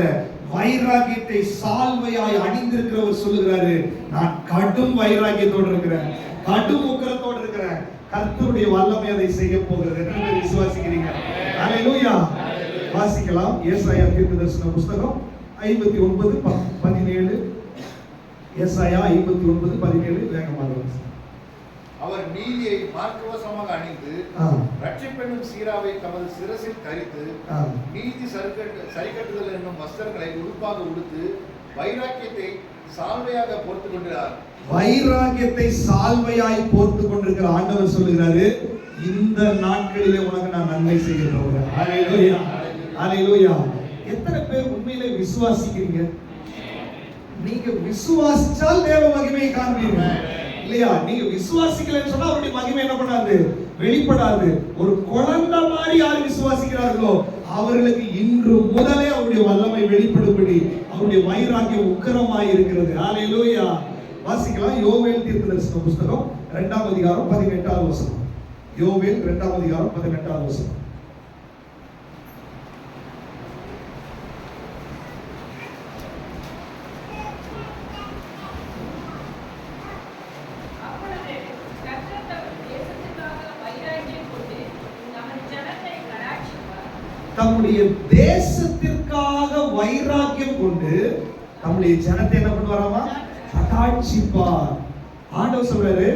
வைராக்கியத்தை சால்வையாய் அணிந்திருக்கிறவர் சொல்லுகிறாரு, நான் கடும் வைராக்கியத்தோடு இருக்கிறேன், கடும் உக்கிரத்தோடு இருக்கிறேன். கர்த்தருடைய வல்லமை அதை செய்ய போகிறது. எத்தனை பேர் விசுவாசிக்கிறீங்க? ஹalleluya. வாசிக்கலாம். ஏசாயா தீர்க்கதரிசன புத்தகம் 59:17. ஏசாயா 59:17 வேகமாக வாசி. அவர் நீதியை மார்க்கவசமாக அணிந்து ரட்சிப்பென்னும் சீராவை தமது சிரசில் தரித்து நீதி சரிக்கட்டுதல் என்னும் வஸ்திரங்களை உடுப்பாக உடுத்து வைராக்கியத்தை சால்வையாக போர்த்து கொண்டார். வைராக்கியத்தை சால்வையாய் போர்த்து கொண்டிருக்கிற ஆண்டவர் சொல்லுகிறாரு, இந்த நாட்களிலே உனக்கு நான் நன்மை செய்ய போகிறேன். ஹalleluya. ஹalleluya. எத்தனை பேர் உண்மையிலே விசுவாசிக்கிறீங்க? நீங்க விசுவாசிச்சால் தேவ மகிமையை காண்பீங்க இல்லையா? நீங்க விசுவாசிக்கலன்னு சொன்னா அவருடைய மகிமை என்ன பண்ணாது? வெளிப்படாது. ஒரு குழந்தை மாதிரி யார் விசுவாசிக்கிறார்களோ அவர்களுக்கு இன்று முதலே அவருடைய வல்லமை வெளிப்படும்படி அவருடைய வைராக்கியம் உக்கிரமாய் இருக்கிறது. ஹalleluya. வாசிக்கலாம். யோவேல் தீர்க்கதரிசன புத்தகம் 2வது அதிகாரம் 18வது வசனம். யோவேல் 2வது அதிகாரம் 18வது வசனம். தம்முடைய தேசத்திற்காக வைராக்கியம் கொண்டு தம்முடைய ஜனத்தை என்ன பண்ணுவாராமா? கடாட்சிப்பார். ஆண்டவர் சொல்றாரு,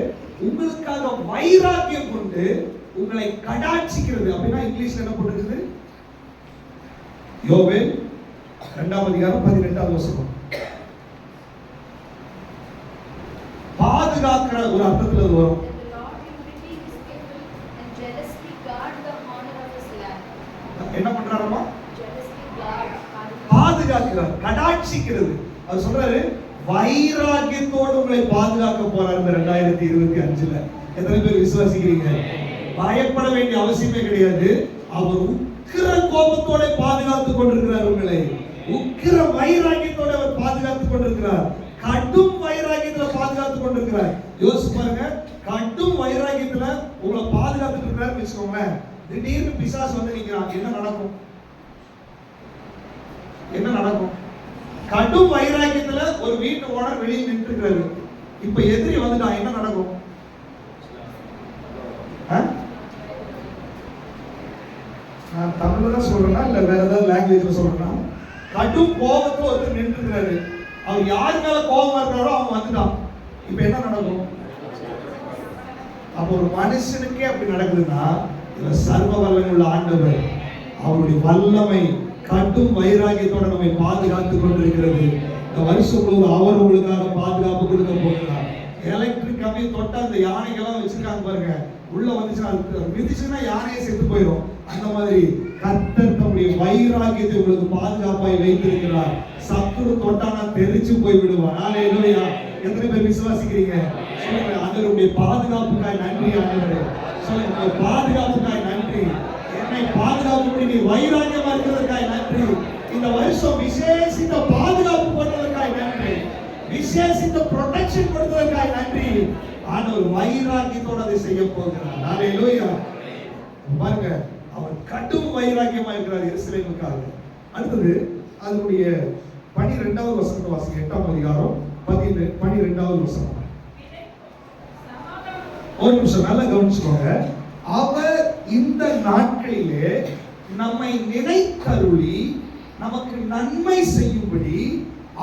உங்களுக்காக வைராக்கியம் கொண்டு உங்களை கடாட்சிக்கிறது. அப்படின்னா இங்கிலீஷ்ல என்ன போட்டுருக்குது? யோவேல் 2வது அதிகாரம் 18வது வசனம். பாதுகாக்கிற ஒரு அர்த்தத்துல அது வரும். என்ன பண்றாருமா? பாதுகாக்கிறார், கடாட்சிக்கிறது. அவர் சொல்றாரு, வைராக்கியத்தோடு உங்களை பாதுகாக்க போறார் இந்த 2025ல. எத்தனை பேர் விசுவாசிக்கிறீங்க? பயப்பட வேண்டிய அவசியமே கிடையாது. அவர் உக்கிர கோபத்தோட பாதுகாத்துக் கொண்டிருக்கிறார் உங்களை. உக்கிர வைராக்கியத்தோட அவர் பாதுகாத்துக் கொண்டிருக்கிறார். கடும் வைராக்கியத்துல பாதுகாத்துக் கொண்டிருக்கிறார். யோசிச்சு பாருங்க, கடும் வைராக்கியத்துல உங்களை பாதுகாத்துட்டு இருக்கிறாருன்னு வச்சுக்கோங்களேன். திடீர்னு பிசாசு வந்து நிக்கிறான், என்ன நடக்கும்? என்ன நடக்கும்? கடும் வைராக்கியத்துல ஒரு வீட்டு ஓனர் வெளியே நின்று இருக்கிறாரு. இப்ப எதிரி வந்துட்டான், என்ன நடக்கும்? நான் தமிழ்ல தான் சொல்றேன்னா இல்ல வேற ஏதாவது லாங்குவேஜ்ல சொல்றேன்னா, கடும் கோபத்துல ஒருத்தர் நின்று இருக்கிறாரு. அவர் யாரு மேல கோபமா இருக்கிறாரோ அவன் வந்துட்டான். இப்ப என்ன நடக்கும்? அப்ப ஒரு மனுஷனுக்கே அப்படி நடக்குதுன்னா, சர்வ வல்லமையுள்ள ஆண்டவர் அவருடைய வல்லமை கடும் வைராகியத்தோட நம்மை பாதுகாத்துக் கொண்டிருக்கிறது. இந்த வருஷம் முழுவதும் அவர் உங்களுக்காக பாதுகாப்பு கொடுக்க போகிறார். எலக்ட்ரிக் கம்பி தொட்டா அந்த யானைகள்லாம் வச்சிருக்காங்க பாருங்க, உள்ள வந்துச்சுன்னா அது மிதிச்சுன்னா யானையே செத்து போயிடும். அந்த மாதிரி கர்த்தர் தம்முடைய வைராகியத்தை உங்களுக்கு பாதுகாப்பாய் வைத்திருக்கிறார். சத்துரு தொட்டானா தெரிச்சு போய் விடுவார். ஹalleluya. எத்தனை பேர் விசுவாசிக்கிறீங்க? சொல்லுங்க, ஆண்டவருடைய பாதுகாப்புக்காய் நன்றி ஆண்டவரே. சொல்லுங்க, பாதுகாப்புக்காய் நன்றி. என்னை பாதுகாப்புப்படி நீ வைராகியமா இருக்கிறதுக்காய் நன்றி. இந்த வருஷம் விசேஷித்த பாதுகாப்பு கொடுத்ததற்காய் நன்றி. விசேஷித்த ப்ரொடெக்ஷன் கொடுத்ததற்காய் நன்றி. ஆண்டவர் வைராகியத்தோட அதை செய்ய போகிறார். ஹalleluya. பாருங்க, அவர் கடும் வைராகியமா இருக்கிறார் எருசலேமுக்காக. அடுத்தது அதனுடைய 12வது வசனத்தை வாசிங்க. 8ஆம் அதிகாரம் 12வது வசனம். ஒரு நிமிஷம் நல்லா கவனிச்சுக்கோங்க. அவர் இந்த நாட்களிலே நம்மை நினைத்தருளி நமக்கு நன்மை செய்யும்படி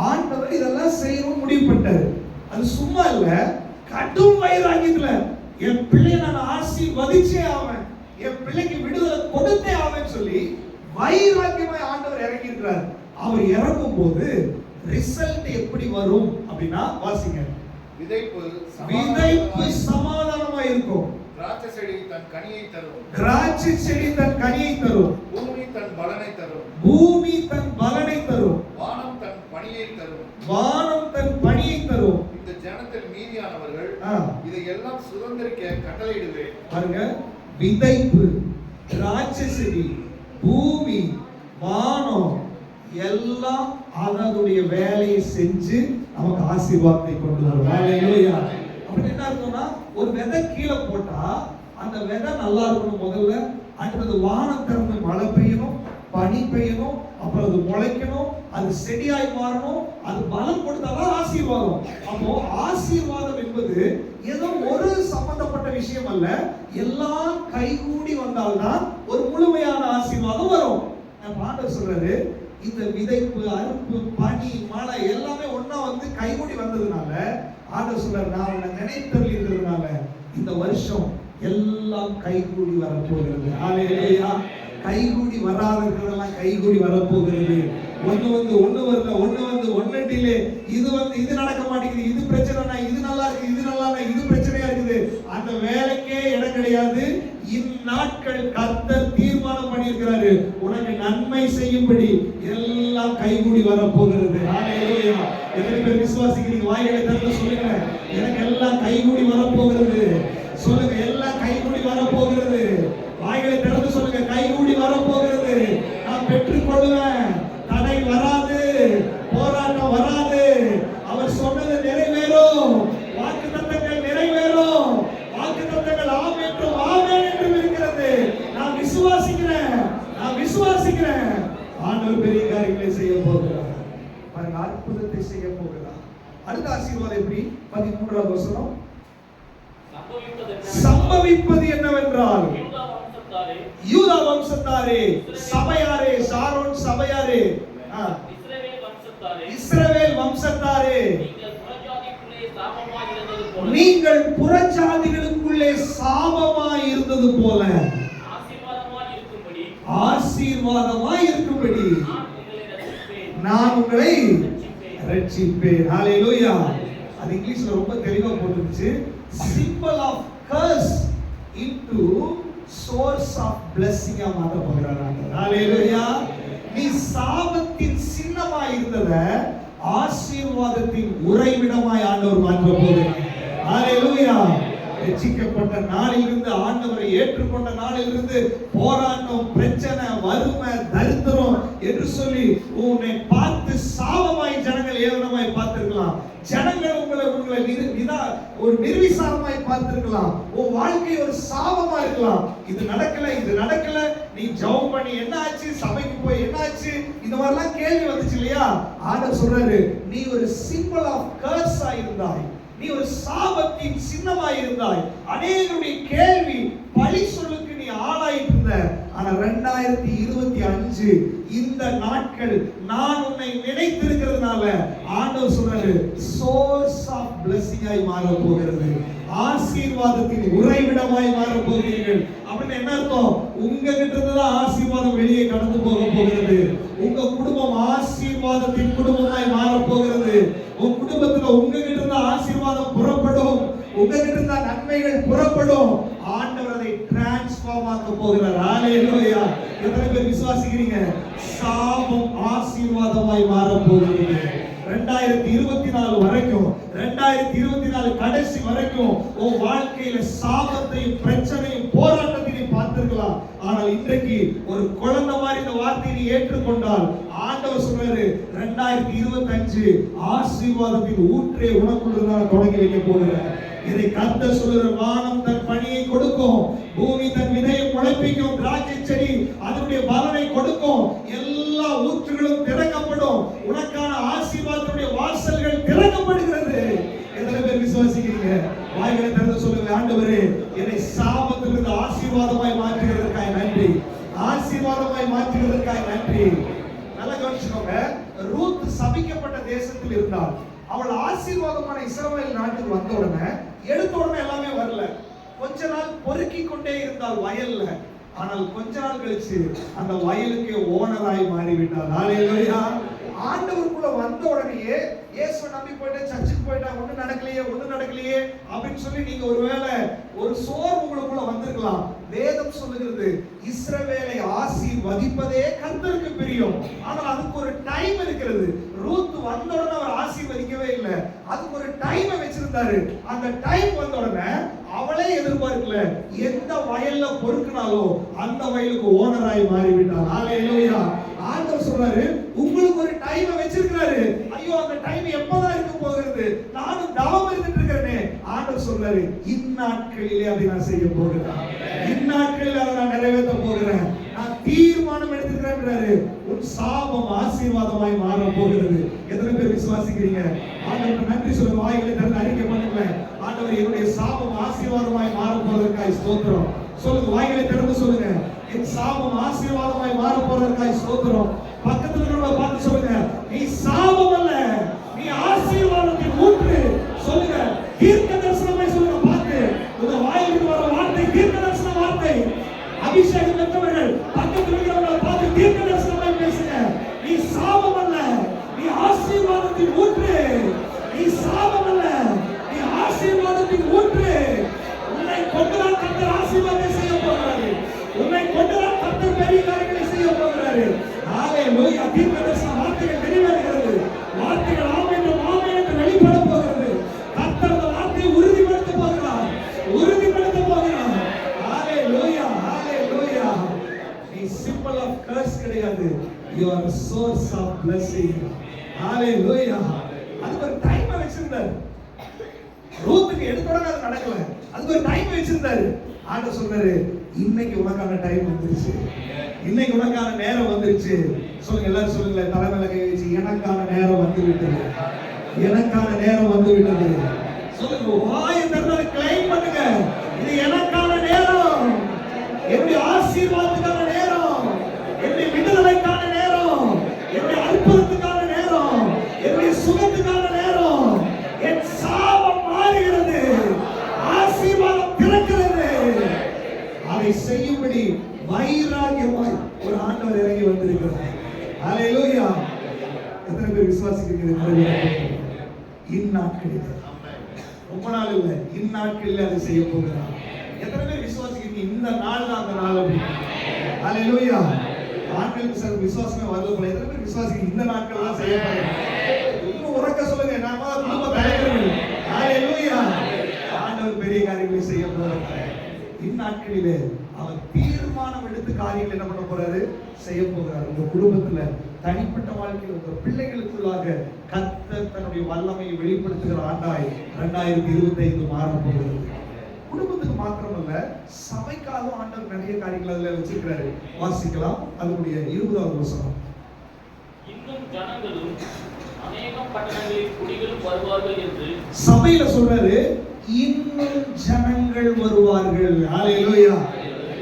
ஆண்டவர் இதெல்லாம் செய்யணும் முடிவு பண்ணாரு. அது சும்மா இல்ல, கடும் வைராகியத்துல என் பிள்ளையை நான் ஆசீர்வதிச்சே ஆவேன், என் பிள்ளைக்கு விடுதலை கொடுத்தே ஆவேன்னு சொல்லி வைராகியமாய் ஆண்டவர் இறங்கி இருக்கிறார். அவர் இறங்கும் போது ரிசல்ட் எப்படி வரும் அப்படின்னா வாசிங்க. விதைப்பு சமாதானமா இருக்கும். திராட்சை செடி தன் கனியை தரும். திராட்சை செடி தன் கனியை தரும். பூமி தன் பலனை தரும். பூமி தன் பலனை தரும். வானம் தன் பணியை தரும். வானம் தன் பணியை தரும். இந்த ஜனத்தில் மீதியானவர்கள் இதையெல்லாம் சுதந்திரிக்க கட்டளையிடுவேன். பாருங்க, விதைப்பு, திராட்சை செடி, பூமி, வானம் எல்லாம் அதனுடைய வேலையை செஞ்சு நமக்கு ஆசீர்வாதத்தை கொண்டு வரும். ஹalleluya. அப்படி என்ன அர்த்தம்னா, ஒரு விதை கீழே போட்டா அந்த விதை நல்லா இருக்கணும் முதல்ல. அடுத்தது வானம் திறந்து மழை பெய்யணும், பனி பெய்யணும், அப்புறம் அது முளைக்கணும், அது செடியாய் மாறணும், அது பலம் கொடுத்தாதான் ஆசீர்வாதம். அப்போ ஆசீர்வாதம் என்பது ஏதோ ஒரு சம்பந்தப்பட்ட விஷயம் அல்ல, எல்லாம் கைகூடி வந்தால்தான் ஒரு முழுமையான ஆசீர்வாதம் வரும். ஆண்டவர் சொல்றாரு, இந்த விதைப்பு, அறுப்பு, பனி, மழை எல்லாமே ஒண்ணா வந்து கைகூடி வந்ததுனால ஆண்டவர் சொல்றாரு, நான் உன்னை நினைத்தருளி இருக்கிறதுனால இந்த வருஷம் எல்லாம் கைகூடி வரப்போகிறது. ஹalleluya. கைகூடி வராதவர்களெல்லாம் கைகூடி வரப்போகிறது. ஒண்ணு வரல, ஒண்ணு டிலே, இது நடக்க மாட்டேங்குது, இது பிரச்சனை, இது நல்லா இருக்கு, இது நல்லா இல்ல, இது பிரச்சனையா இருக்குது, அந்த வேலைக்கே இடம் கிடையாது. இந்நாட்கள் கர்த்தர் தீர்மானம் பண்ணியிருக்கிறாரு, உனக்கு நன்மை செய்யும்படி எல்லாம் கைகூடி வரப்போகிறது. ஹalleluya. எத்தனை பேர் விசுவாசிக்கிறீங்க? வாய்களை திறந்து சொல்லுங்க, எனக்கு எல்லாம் கைகூடி வரப்போகிறது. சொல்லுங்க, எல்லாம் கைகூடி வரப்போகிறது. வாய்களை திறந்து சொல்லுங்க, கைகூடி வரப்போகிறது. நான் பெற்றுக் கொள்வேன். தடை வராது, போராட்டம் வராது. அவர் சொன்னது நிறைவேறும். வாக்குத்தத்தங்கள் நிறைவேறும். வாக்குத்தத்தங்கள் ஆம் என்றும் ஆமென் என்றும் இருக்கிறது. நான் விசுவாசிக்கிறேன். ஆண்டவர் பெரிய காரியங்களை செய்ய போகிறார். பாருங்க, அற்புதத்தை செய்ய போகிறார். அடுத்த ஆசீர்வாதம் எப்படி? 13வது வசனம். சம்பவிப்பது என்னவென்றால், யூதா வம்சத்தாரே, சபையாரே, ஷாரோன் சபையாரே, இஸ்ரவேல் வம்சத்தாரே, நீங்கள் புறஜாதிகளுக்குள்ளே சாபமாய் இருந்தது போல ஆசீர்வாதமாய் இருக்கும்படி நான் உங்களை ரட்சிப்பேன். ஹalleluya. அது இங்கிலீஷ்ல ரொம்ப தெளிவா போட்டுருச்சு. symbol of curse into source of blessing ஆ மாத்த போகிறாராங்க. ஹalleluya. நீ சாபத்தின் சின்னமாய் இருந்தத ஆசீர்வாதத்தின் உறைவிடமாய் ஆண்டவர் மாற்ற போகிறார். ஹalleluya. ரட்சிக்கப்பட்ட நாளிலிருந்து, ஆண்டவரை ஏற்றுக்கொண்ட நாளிலிருந்து போராட்டம், பிரச்சனை, வறுமை, தரித்திரம் என்று சொல்லி உன்னை பார்த்து சாபமாய் ஜனங்கள் ஏளனமாய் பார்த்திருக்கலாம். ஜனங்கள் உங்களை ஒரு நிர்விசாரமாய் பார்த்திருக்கலாம். உன் வாழ்க்கை ஒரு சாபமா இருக்கலாம். இது நடக்கல, நீ ஜெபம் பண்ணி என்ன ஆச்சு, சபைக்கு போய் என்ன ஆச்சு, இந்த மாதிரிலாம் கேள்வி வந்துச்சு இல்லையா? ஆண்டவர் சொல்றாரு, நீ ஒரு சிம்பிள் ஆஃப் கர்ஸ் ஆயிருந்தாய், நீ ஒரு சாபத்தின் சின்னமாய் இருந்தாய், அநேகருடைய கேள்வி பழி சொல்லுக்கு நீ ஆளாயிட்டு இருந்த. ஆனா 2025 இந்த நாட்கள் நான் உன்னை நினைத்திருக்கிறதுனால ஆண்டவர் சொல்றாரு சோர்ஸ் ஆஃப் பிளெஸிங் ஆய் மாற போகிறது, ஆசீர்வாதத்தின் உறைவிடமாய் மாற போகிறீர்கள். அப்படின்னு என்ன அர்த்தம்? உங்ககிட்ட இருந்து தான் ஆசீர்வாதம் வெளியே கடந்து போக போகிறது. உங்க குடும்பம் ஆசீர்வாதத்தின் குடும்பமாய் மாற போகிறது. உங்க குடும்பத்துல உங்ககிட்ட இருந்து ஆசீர்வாதம் புறப்படும், உங்ககிட்ட இருந்து நன்மைகள் புறப்படும். ஆண்டவர் அதை டிரான்ஸ்ஃபார்ம் ஆக்க போகிறார். ஹalleluya. எத்தனை பேர் விசுவாசிக்கிறீங்க? சாபம் ஆசீர்வாதமாய் மாற போகிறது. 2024 வரைக்கும், 2024 கடைசி வரைக்கும் உன் வாழ்க்கையில சாபத்தையும் பிரச்சனையும் போராட்டத்தையும் பார்த்திருக்கலாம். ஆனால் இன்றைக்கு ஒரு குழந்தை மாதிரி இந்த வார்த்தையை ஏற்றுக்கொண்டால் ஆண்டவர் சொல்றாரு 2025 ஆசீர்வாதத்தின் ஊற்றே உனக்குள்ள நான் தொடங்கி வைக்க போகிறேன். இதை கர்த்தர் சொல்லுற வானம் தன் பணியை கொடுக்கும், பூமி தன் விதையை முளைப்பிக்கும், திராட்சை செடி அதனுடைய பலனை கொடுக்கும், எல்லா ஊற்றுகளும் திறக்கப்படும், உனக்கான ஆசீர்வாதத்துடைய வாசல்கள் திறக்கப்படுகிறது. எத்தனை பேர் விசுவாசிக்கிறீங்க? வாய்களை திறந்து சொல்லுங்க, ஆண்டவரே என்னை சாபத்திலிருந்து ஆசீர்வாதமாய் மாற்றுகிறதற்காக நன்றி, ஆசீர்வாதமாய் மாற்றுகிறதற்காக நன்றி. நல்லா கவனிச்சுக்கோங்க. ரூத் சபிக்கப்பட்ட தேசத்தில் இருந்தால் அவள் ஆசீர்வாதமான இஸ்ரவேல் நாட்டுக்கு வந்த உடனே எடுத்த உடனே எல்லாமே வரல. கொஞ்ச நாள் பொறுக்கி கொண்டே இருந்தால் வயல்ல. ஆனால் கொஞ்ச நாள் கழிச்சு அந்த வயலுக்கு ஓனராய் மாறிவிட்டார். ஹalleluya. ஆண்டவருக்குள்ள வந்த உடனேயே இயேசுவை நம்பி போயிட்டு சர்ச்சுக்கு போயிட்டா ஒண்ணு நடக்கலையே அப்படின்னு சொல்லி நீங்க ஒருவேளை ஒரு சோர்வு உங்களுக்குள்ள வந்திருக்கலாம். வேதம் சொல்லுகிறது இஸ்ரவேலை ஆசீர்வதிப்பதே கர்த்தருக்கு பிரியம். ஆனால் அதுக்கு ஒரு டைம் இருக்கிறது. ரூத் வந்த உடனே அவர் ஆசீர்வதிக்கவே இல்லை, அதுக்கு ஒரு டைம் வச்சிருந்தாரு. அந்த டைம் வந்த உடனே அவளே எதிர்பார்க்கல, எந்த வயல்ல பொறுக்கினாலோ அந்த வயலுக்கு ஓனராய் மாறிவிட்டார். ஹalleluya. ஆண்டவர் சொல்றாரு உங்களுக்கு ஒரு டைம் வச்சிருக்காரு. ஐயோ அந்த டைம் எப்பதான் இருக்க போகிறது? நானும் தவம் இருந்துட்டு இருக்கிறேனே. ஆண்டவர் சொல்றாரு இந்நாட்களிலே அதை நான் செய்ய போகிறேன், இந்நாட்களில் அதை நான் நிறைவேற்ற போகிறேன், நான் தீர்மானம் எடுத்துக்கிறேன்றாரு. உன் சாபம் ஆசீர்வாதமாய் மாற போகிறது. எத்தனை பேர் விசுவாசிக்கிறீங்க? ஆண்டவருக்கு நன்றி சொல்லுங்க. வாய்களை திறந்து அறிக்கை பண்ணுங்க. ஆண்டவர் என்னுடைய சாபம் ஆசீர்வாதமாய் மாற போவதற்காக ஸ்தோத்திரம் சொல்லுங்க. வாய்களை திறந்து சொல்லுங்க, என் சாபம் ஆசீர்வாதமாய் மாற போவதற்காக ஸ்தோத்திரம். பக்கத்துல இருக்கிறவங்க பார்த்து சொல்லுங்க, நீ சாபம் அல்ல, நீ ஆசீர்வாதத்தின் ஊற்று. சொல்லுங்க, தீர்க்க தரிசனமாய் சொல்லுங்க. பார்த்து உங்க வாயிலிருந்து வர வார்த்தை தீர்க்க தரிசன வார்த்தை. அபிஷேகம் பெற்றவர்கள் பக்கத்துல இருக்கிறவங்களை பார்த்து தீர்க்க தரிசனமாய் பேசுங்க. நீ சாபம் அல்ல, நீ ஆசீர்வாதத்தின் ஊற்று. நீ சாபம் அல்ல, நீ ஆசீர்வாதத்தின் ஊற்று. உன்னை கொண்டுதான் கர்த்தர் ஆசீர்வாதத்தை செய்ய போகிறாரு. உன்னை கொண்டுதான் கர்த்தர் பெரிய காரியங்களை செய்ய போகிறாரு. ஹalleluya. தீர்க்க தரிசன வார்த்தைகள் நிறைவேறுகிறது. வார்த்தைகள் ஆமென் என்று வெளிப்பட போகிறது. கர்த்தர் அந்த வார்த்தையை உறுதிப்படுத்த போகிறார், உறுதிப்படுத்த போகிறார். ஹalleluya, ஹalleluya. நீ சிம்பிள் ஆஃப் கர்ஸ் கிடையாது, you are a source of blessing. ஹalleluya. அதுக்கு ஒரு டைம் வச்சிருந்தார். ரூத்துக்கு எடுத்த உடனே அது நடக்கல, அதுக்கு ஒரு டைம் வச்சிருந்தாரு. ஆண்டவர் சொல்றாரு இன்னைக்கு உனக்கான டைம் வந்துருச்சு, இன்னைக்கு உனக்கான நேரம் வந்துருச்சு. சொல்லுங்க, எல்லாரும் சொல்லுங்க, தலைமையில கை வச்சு, எனக்கான நேரம் வந்து விட்டது, எனக்கான நேரம் வந்து விட்டது. சொல்லுங்க, வாயை திறந்து கிளைம் பண்ணுங்க, இது எனக்கான நேரம், என்னுடைய ஆசீர்வாதத்துக்கான நேரம், என்னுடைய விடுதலைக்கான நேரம், என்னுடைய அற்புதத்துக்கான நேரம், என்னுடைய சுகத்துக்கான நேரம். என் சாபம் மாறுகிறது, ஆசீர்வாதம் பிறக்கிறது. அதை செய்யும்படி வைராகியமாய் ஒரு ஆண்டவர் இறங்கி வந்திருக்கிறார். ஹalleluya. எத்தனை பேர் விசுவாசிக்கிறீங்க? இந்நாட்களில், ரொம்ப நாள் இல்ல, இந்நாட்களில் அதை செய்ய போகிறார். எத்தனை பேர் விசுவாசிக்கிறீங்க இந்த நாள் தான் அந்த நாள் அப்படி? ஹalleluya. ஆண்களுக்கு சில விசுவாசமே வரல போல. எத்தனை பேர் விசுவாசிக்கிறீங்க இந்த நாட்கள் தான் செய்ய போகிறார்? இன்னும் உறக்க சொல்லுங்க, நாம குடும்ப தலைவர்கள். ஹalleluya. ஆண்டவர் பெரிய காரியங்களை செய்ய போகிறார். இந்நாட்களிலே அவர் தீர்மானம் எடுத்து காரியங்கள் என்ன பண்ண போறாரு? செய்ய போகிறார். உங்க குடும்பத்துல, தனிப்பட்ட வாழ்க்கையில், உங்க பிள்ளைகளுக்குள்ளாக கர்த்தர் தன்னுடைய வல்லமையை வெளிப்படுத்துகிற ஆண்டாய் 2025 மாற போகிறது. குடும்பத்துக்கு மாத்திரமல்ல, சபைக்காகவும் ஆண்டவர் நிறைய காரியங்கள் அதுல வச்சிருக்கிறாரு. வாசிக்கலாம், அதனுடைய 20வது வசனம். இன்னும் ஜனங்களும் அநேகம் பட்டணங்களில் குடிகளும் வருவார்கள் என்று சபையில சொல்றாரு, இன்னும் ஜனங்கள் வருவார்கள். ஹalleluya.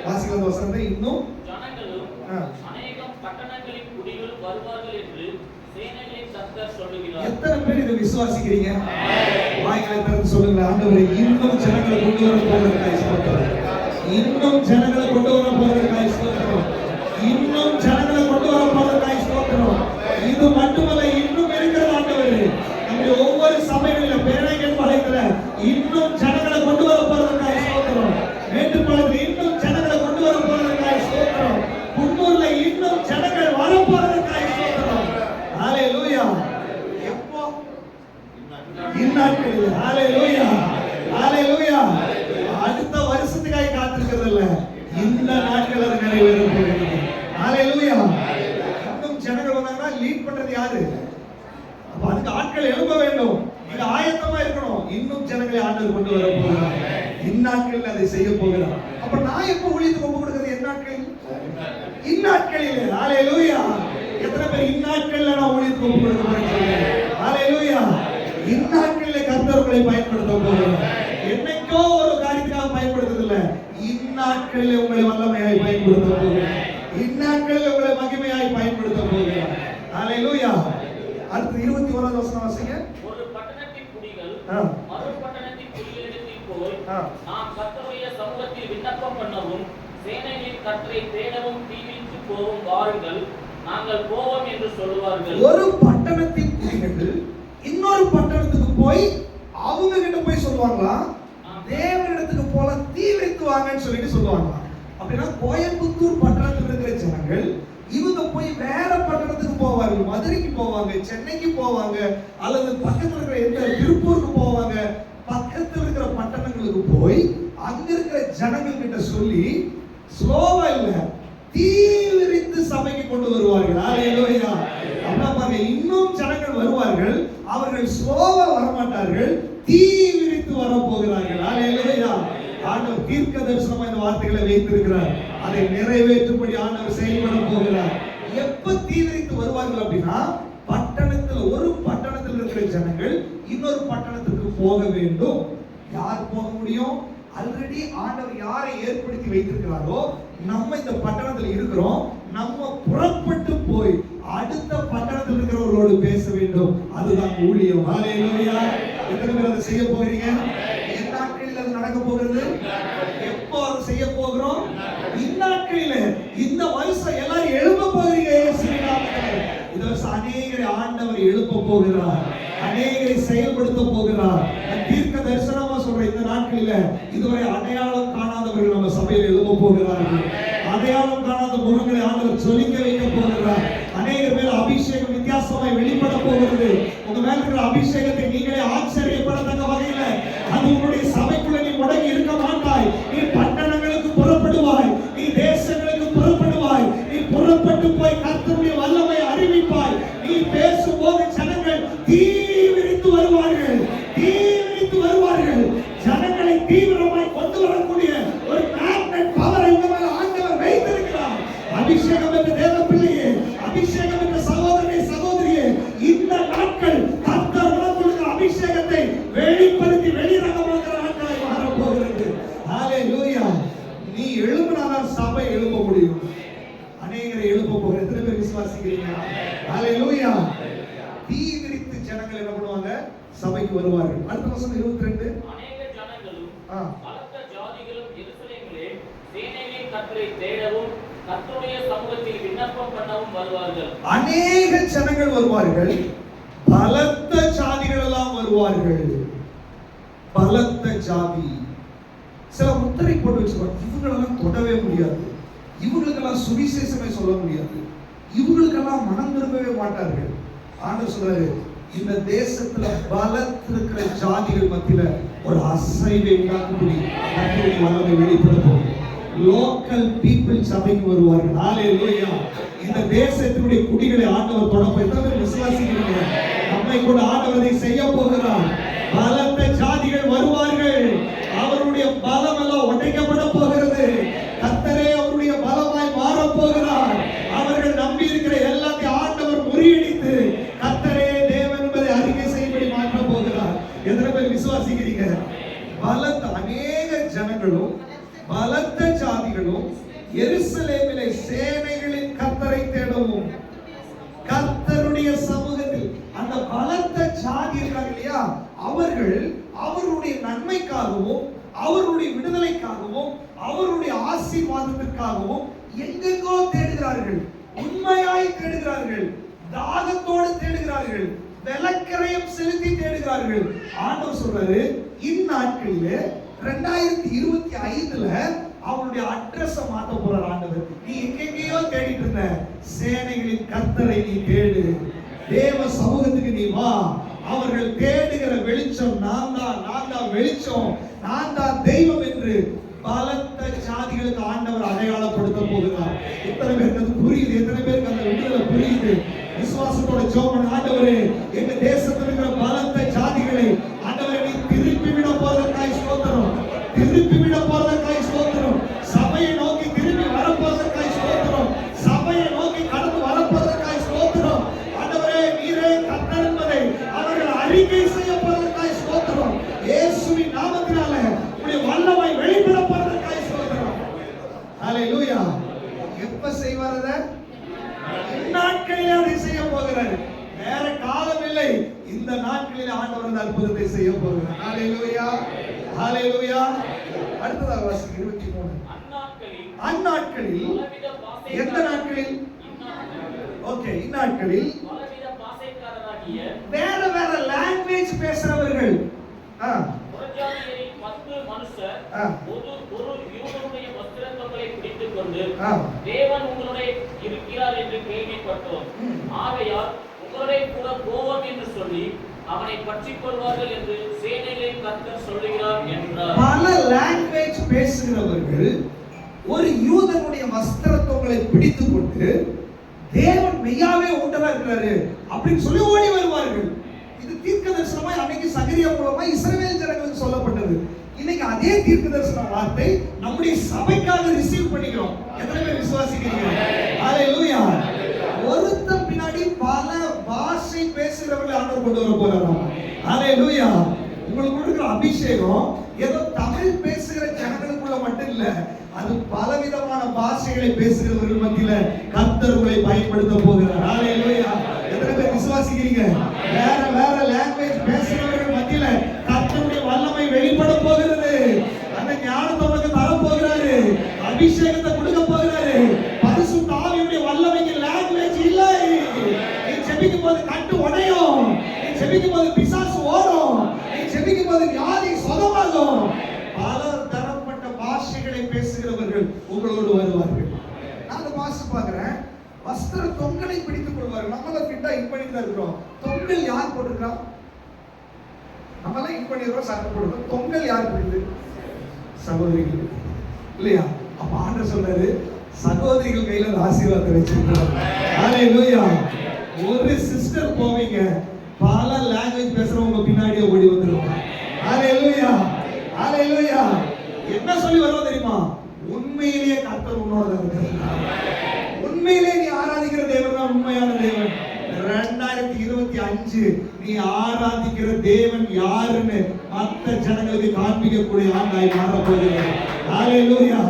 வாசிக்கிற அந்த வசனத்தை இன்னும் ஜனங்களும் அநேகம் பட்டணங்களின் குடிகள் வருவார்கள் என்று சேனைகளின் கர்த்தர் சொல்லுகிறார். எத்தனை பேர் இதை விசுவாசிக்கிறீங்க? வாய்களை திறந்து சொல்லுங்க. ஆண்டவரே, இன்னும் ஜனங்களை கொண்டு வர போவதற்காக ஸ்தோத்திரம். இன்னும் ஜனங்களை கொண்டு வர போவதற்காக ஸ்தோத்திரம். இன்னும் ஜனங்களை கொண்டு வர போவதற்காக ஸ்தோத்திரம். இது மட்டுமல்ல, இன்னும் இருக்கிறது ஆண்டவரே. நம்முடைய ஒவ்வொரு சபைகளிலும் பேரணைகள் பாளையத்துல இன்னும் ஜனங்களை கொண்டு வர போவதற்காக ஸ்தோத்திரம். மேட்டுப்பாளையத்தில் இன்னும் ஜனங்களை கொண்டு வர போவதற்காக ஸ்தோத்திரம். குன்னூர்ல இன்னும் ஜனங்கள் வர போவதற்காக ஸ்தோத்திரம். ஹalleluya. எப்போ? இந்நாட்களில். ஹalleluya. ஹalleluya. அடுத்த வருஷத்துக்காக காத்திருக்கிறது இல்ல, இந்த நாட்கள் அது நிறைவேற போகிறது. ஹalleluya. இன்னும் ஜனங்கள் வந்தாங்கன்னா லீட் பண்றது யாரு? அப்ப அதுக்கு ஆட்கள் எழும்ப வேண்டும். நீங்க ஆயத்தமா இருக்கணும். இன்னும் ஜனங்களை ஆண்டவர் கொண்டு வர போகிறார். இந்நாட்களில் அதை செய்ய போகிறார். அப்ப நான் எப்ப ஊழியத்துக்கு ஒப்பு கொடுக்கிறது? இந்நாட்களில். இந்நாட்களில். ஹalleluya. எத்தனை பேர் இந்நாட்களில் நான் ஊழியத்துக்கு ஒப்பு கொடுக்க போறேன்? ஹalleluya. இந்நாட்களில் கர்த்தர் உங்களை பயன்படுத்த போகிறார். என்னைக்கோ ஒரு காரியத்துக்காக பயன்படுத்துறது இல்ல, இந்நாட்களில் உங்களை வல்லமையாய் பயன்படுத்த போகிறார். இந்நாட்களில் உங்களை மகிமையாய் பயன்படுத்த போகிறார். ஹalleluya. அடுத்து 21வது வசனம் வாசிங்க. ஒரு பட்டணத்தின் குடிகள் மறு பட்டணத்தின் குடிகளிடத்தில் போய் நாம் கர்த்தருடைய சமூகத்தில் விண்ணப்பம் பண்ணவும் சேனைகளின் கர்த்தரை தேடவும் தீவிரித்து போவும் வாருங்கள், நாங்கள் போவோம் என்று சொல்லுவார்கள். ஒரு பட்டணத்தின் குடிகள் இன்னொரு பட்டணத்துக்கு போய் அவங்க கிட்ட போய் சொல்லுவாங்களா? தேவனிடத்துக்கு போல தீவிரித்து வாங்கன்னு சொல்லிட்டு சொல்லுவாங்களா? அப்படின்னா கோயம்புத்தூர் பட்டணத்தில் இருக்கிற ஜனங்கள் இவங்க போய் வேற பட்டணத்துக்கு போவார்கள். மதுரைக்கு போவாங்க, சென்னைக்கு போவாங்க, அல்லது பக்கத்துல இருக்கிற எந்த திருப்பூருக்கு போவாங்க. பக்கத்துல இருக்கிற பட்டணங்களுக்கு போய் அங்க இருக்கிற ஜனங்கள் கிட்ட சொல்லி ஸ்லோவா இல்ல, தீவிரித்து சபைக்கு கொண்டு வருவார்கள். ஹalleluya. அப்ப பாருங்க, இன்னும் ஜனங்கள் வருவார்கள். அவர்கள் ஸ்லோவா வர மாட்டார்கள், தீவிரித்து வர போகிறார்கள். ஹalleluya. ஆண்டவர் தீர்க்க தரிசனமா இந்த வார்த்தைகளை வைத்திருக்கிறார். அதை நிறைவேற்றும்படி ஆண்டவர் செயல்பட போகிறார். எப்ப தீவிரித்து வருவார்கள் அப்படின்னா, பட்டணத்தில் ஒரு பட்டணத்தில் இருக்கிற ஜனங்கள் இன்னொரு பட்டணத்துக்கு போக வேண்டும். யார் போக முடியும்? ஆல்ரெடி ஆண்டவர் யாரை ஏற்படுத்தி வைத்திருக்கிறாரோ, நம்ம இந்த பட்டணத்தில் இருக்கிறோம், நம்ம புறப்பட்டு போய் அடுத்த பட்டணத்தில் இருக்கிறவர்களோடு பேச வேண்டும். அதுதான் ஊழியம். ஹalleluya. எத்தனை பேர் அதை செய்ய போகிறீங்க? இந்நாட்களில் அது நடக்க போகிறது. எப்போ அதை செய்ய போகிறோம்? இந்நாட்களில். இந்த வருஷம் எல்லாரும் எழுப்ப போகிறீங்க. இயேசுவின் நாமத்தில் இந்த வருஷம் அநேகரை ஆண்டவர் எழுப்ப போகிறார், அநேகரை செயல்படுத்த போகிறார். தீர்க்க தரிசனமா சொல்ற இந்த நாட்களில் இதுவரை அடையாளம் காணாதவர்கள் நம்ம சபையில் எழுப்ப போகிறார்கள். அடையாளம் காணாத முகங்களை ஆண்டவர் சொல்லிக்க வைக்க போகிறார். அநேக பேர் அபிஷேகம் வித்தியாசமாய் வெளிப்பட போகிறது. உங்க மேல இருக்கிற அபிஷேகத்தை நீங்களே ஆச்சரியப்படத்தக்க வகையில அது உங்களுடைய சபைக்குள்ள நீ முடங்கி இருக்க மாட்டாய். நீ பட்டணங்களுக்கு புறப்படுவாய், நீ தேசங்களுக்கு புறப்படுவாய், நீ புறப்பட்டு போய் கர்த்தருடைய வல்லமை அறிவிப்பாய். நீ பேசும்போது ஜனங்கள் தீவிரித்து வருவார்கள், தீவிரித்து வருவார்கள். ஜனங்களை தீவிரமாய் கொண்டு வரக்கூடிய ஒரு மேக்னெட் பவரை உங்க மேல ஆண்டவர் வைத்திருக்கிறார். அபிஷேகம் என்ற தேவ பிள்ளையே, அபிஷேகம் என்ற சகோதரனே, சகோதரியே, இந்த நாட்கள் கர்த்தர் உனக்கு அபிஷேகத்தை வெளிப்படுத்தி வெளிரங்கமாக்குற நாட்களாய் மாறப் போகிறது. ஹalleluya. நீ எழும்பினாதான் சபை எழுப்ப முடியும். அநேகரை எழுப்ப போகிற எத்தனை பேர் விசுவாசிக்கிறீங்க? ஹalleluya. தீவிரித்து ஜனங்கள் என்ன பண்ணுவாங்க? சபைக்கு வருவார்கள். அடுத்த வசனம் 22. அநேக ஜனங்களும் பலத்த ஜாதிகளும் எருசலேமிலே சேனைகளின் கர்த்தரை தேடவும் கர்த்தருடைய சமூகத்தில் விண்ணப்பம் பண்ணவும் வருவார்கள். அநேக ஜனங்கள் வருவார்கள், பலத்த ஜாதிகள் எல்லாம் வருவார்கள். பலத்த ஜாதி. சில முத்திரை போட்டு வச்சுக்கோ, இவங்களெல்லாம் தொடவே முடியாது, இவங்களுக்கெல்லாம் சுவிசேஷமே சொல்ல முடியாது, இவங்களுக்கெல்லாம் மனம் திரும்பவே மாட்டார்கள். ஆண்டவர் சொல்றாரு, இந்த தேசத்துல பலத்திருக்கிற ஜாதிகள் மத்தியில ஒரு அசைவை உண்டாக்கும்படி கர்த்தருடைய வல்லமை வெளிப்பட போகுது. லோக்கல் பீப்பிள் சபைக்கு வருவார்கள். ஹalleluya. இந்த தேசத்தினுடைய குடிகளை ஆண்டவர் தொடப்ப எத்தனை பேர் விசுவாசிக்கிறீங்க? நம்மை கூட ஆண்டவரை செய்ய போகிறார். பலத்த ஜாதிகள் வருவார்கள். அவருடைய பலம் எல்லாம் உடைக்கப்பட போகிறது. கர்த்தரே அவருடைய பலமாய் மாற போகிறார். அவர்கள் நம்பி இருக்கிற எல்லாத்தையும் ஆண்டவர் முறியடித்து கர்த்தரே தேவன் என்பதை அறிக்கை செய்யும்படி மாற்ற போகிறார். எத்தனை பேர் விசுவாசிக்கிறீங்க? பலத்த அநேக ஜனங்களும் பலத்த ஜாதிகளும் மாத்தி இருக்காங்க இல்லையா, அவர்கள் அவருடைய நன்மைக்காகவும் அவருடைய விடுதலைக்காகவும் அவருடைய ஆசீர்வாதத்திற்காகவும் எங்கெங்கோ தேடுகிறார்கள், உண்மையாய் தேடுகிறார்கள், தாகத்தோடு தேடுகிறார்கள், விலக்கரையும் செலுத்தி தேடுகிறார்கள். ஆண்டவர் சொல்றாரு, இந்நாட்களிலே 2025ல அவருடைய அட்ரஸ் மாத்த போறார் ஆண்டவர். நீ எங்கெங்கேயோ தேடிட்டு இருந்த சேனைகளின் கர்த்தரை நீ தேடு, தேவ சமூகத்துக்கு நீ வா. அவர்கள் தேடுகிற வெளிச்சம் நான் தான் வெளிச்சம், நான் தான் தெய்வம் என்று பலத்த ஜாதிகளுக்கு ஆண்டவர் அடையாளப்படுத்த போகிறார். எத்தனை பேருக்கு அது புரியுது? எத்தனை பேருக்கு அந்த விடுதலை புரியுது? விசுவாசத்தோட ஜெபம், ஆண்டவரே எங்க தேசத்தில் இருக்கிற பலத்த ஜாதிகளை ஆண்டவரே நீ திருப்பி விட போவதற்காய் ஸ்தோத்திரம், திருப்பி விட போவதற்காய் ஸ்தோத்திரம், சபையை நோக்கி திருப்பி வரப்போவதற்காய் ஸ்தோத்திரம், சபையை நோக்கி கடந்து வரப்போவதற்காய் ஸ்தோத்திரம். ஆண்டவரே நீரே கர்த்தர் என்பதை அவர்கள் அறிக்கை செய்ய போவதற்காய் ஸ்தோத்திரம். இயேசுவின் நாமத்தினால உம்முடைய வல்லமை வெளிப்பட போவதற்காய் ஸ்தோத்திரம். ஹalleluya. எப்ப செய்வார் அதை? இந்நாட்களிலே அதை செய்ய போகிறார். வேற காலம் இல்லை, இந்த நாட்களிலே ஆண்டவர் அந்த அற்புதத்தை செய்ய போகிறார். ஹalleluya, ஹalleluya. அடுத்ததாக வாசிங்க 23. அந்நாட்களில் எந்த நாட்களில்? ஓகே, இந்நாட்களில் பலவித பாசைக்காரராகிய வேற வேற லாங்குவேஜ் பேசுறவர்கள், புறஜாதியரின் 10 மனுஷர் ஒரு யூதனுடைய வஸ்திரங்களை பிடித்துக் கொண்டு தேவன் உங்களுடைய இருக்கிறார் என்று கேள்விப்பட்டோம், ஆகையால் உங்களுடைய கூட போவோம் என்று சொல்லி அவனை பற்றிக் கொள்வார்கள் என்று சேனைகளின் கர்த்தர் சொல்லுகிறார் என்றார். பல லாங்குவேஜ் பேசுகிறவர்கள் ஒரு யூதனுடைய வஸ்திரங்களை பிடித்துக் கொண்டு தேவன் மெய்யாவே உண்டதா இருக்கிறாரு அப்படின்னு சொல்லி ஓடி வருவார்கள். இது தீர்க்க தரிசனமாய் அன்னைக்கு சகரியா மூலமா இஸ்ரவேல் ஜனங்களுக்கு சொல்லப்பட்டது. இன்னைக்கு அதே தீர்க்க தரிசன வார்த்தை நம்முடைய சபைக்காக ரிசீவ் பண்ணிக்கிறோம். எத்தனை பேர் விசுவாசிக்கிறீங்க? ஹalleluya. ஒருத்தன் பின்னாடி பல பாஷை பேசுகிறவர்களை ஆண்டவர் கொண்டு வர போறாராம். ஹalleluya. உங்களுக்கு கொடுக்கிற அபிஷேகம் ஏதோ தமிழ் பேசுகிற ஜனங்களுக்குள்ள மட்டும் இல்ல, அது பலவிதமான பாஷைகளை பேசுகிறவர்கள் மத்தியில கர்த்தர் உங்களை பயன்படுத்த போகிறார். ஹalleluya. எத்தனை பேர் விசுவாசிக்கிறீங்க? வேற வேற லாங்குவேஜ் பேசுகிறவர்கள் மத்தியில கர்த்தருடைய வல்லமை வெளிப்பட போகிறது. அந்த ஞானத்தை உனக்கு தர போகிறாரு, அபிஷேகத்தை கொடுக்க போகிறாரு. பரிசுத்த ஆவியுடைய வல்லமைக்கு லாங்குவேஜ் இல்லை. நீ ஜெபிக்கும் போது கட்டு உடையும், நீ ஜெபிக்கும் போது பிசாசு ஓடும், நீ ஜெபிக்கும் போது வியாதி சுகமாகும். பல தரப்பட்ட பாஷைகளை பேசுகிறவர்கள் உங்களோடு வருவார்கள். நான் அந்த பாஷை பார்க்கிறேன். வஸ்திர தொங்கலை பிடித்துக் கொள்வார்கள். நம்மள ஃபிட்டா இன் பண்ணிட்டு தான் இருக்கிறோம். தொங்கல் யார் போட்டுக்கிறா? நம்மளாம் இன் பண்ணிடுறோம், சட்டை போடுறோம். தொங்கல் யார் பிடித்து? சகோதரிகள் இல்லையா? அப்ப ஆண்டவர் சொல்றாரு, சகோதரிகள் கையில ஒரு ஆசீர்வாதத்தை வச்சிருக்கிறோம். ஹalleluya. ஒரு சிஸ்டர் போவீங்க, பல லாங்குவேஜ் பேசுறவங்க பின்னாடியே ஓடி வந்துருவாங்க. ஹalleluya, ஹalleluya. என்ன சொல்லி வருவோம் தெரியுமா? உண்மையிலேயே கர்த்தர் உன்னோட இருக்கிறார், உண்மையிலே நீ ஆராதிக்கிற தேவன் தான் உண்மையான தேவன். 2025 நீ ஆராதிக்கிற தேவன் யாருன்னு மற்ற ஜனங்களுக்கு காண்பிக்கக்கூடிய ஆண்டாய் மாற போகிறது. ஹalleluya.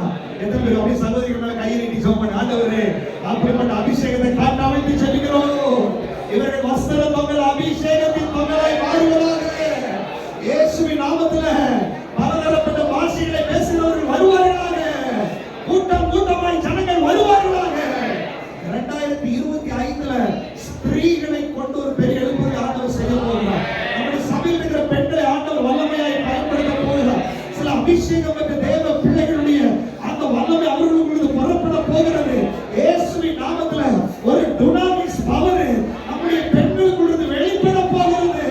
எத்தனை பேர் அப்படியே சகோதரிகள் மேல கையை நீட்டி ஜெபம் பண்ண, ஆண்டவரே அப்படிப்பட்ட அபிஷேகத்தை காட்டாமல் ஜெபிக்கிறோம். இவர்கள் வஸ்திர தொங்கல் அபிஷேகத்தின் தொங்கலாய் மாறுவதாக இயேசுவின் நாமத்தில பலதரப்பட்ட பாஷைகளை பேசுகிறவர்கள் வருவார்களாக. கூட்டம் கூட்டமாய் ஜனங்கள் வருவார்களாக. 2025ல ஸ்திரீகளை கொண்டு ஒரு பெரிய எழுப்புதலை ஆண்டவர் செய்ய போகிறார். நம்முடைய சபையில் இருக்கிற பெண்களை ஆண்டவர் வல்லமையாய் பயன்படுத்த போகிறார். சில அபிஷேகம் பெற்ற தேவ பிள்ளைகளுடைய அந்த வல்லமை அவர்களுக்கு புறப்பட போகிறது. இயேசுவின் நாமத்தில ஒரு டுனாமிக்ஸ் பவர் நம்முடைய பெண்களுக்குள்ள வெளிப்பட போகிறது.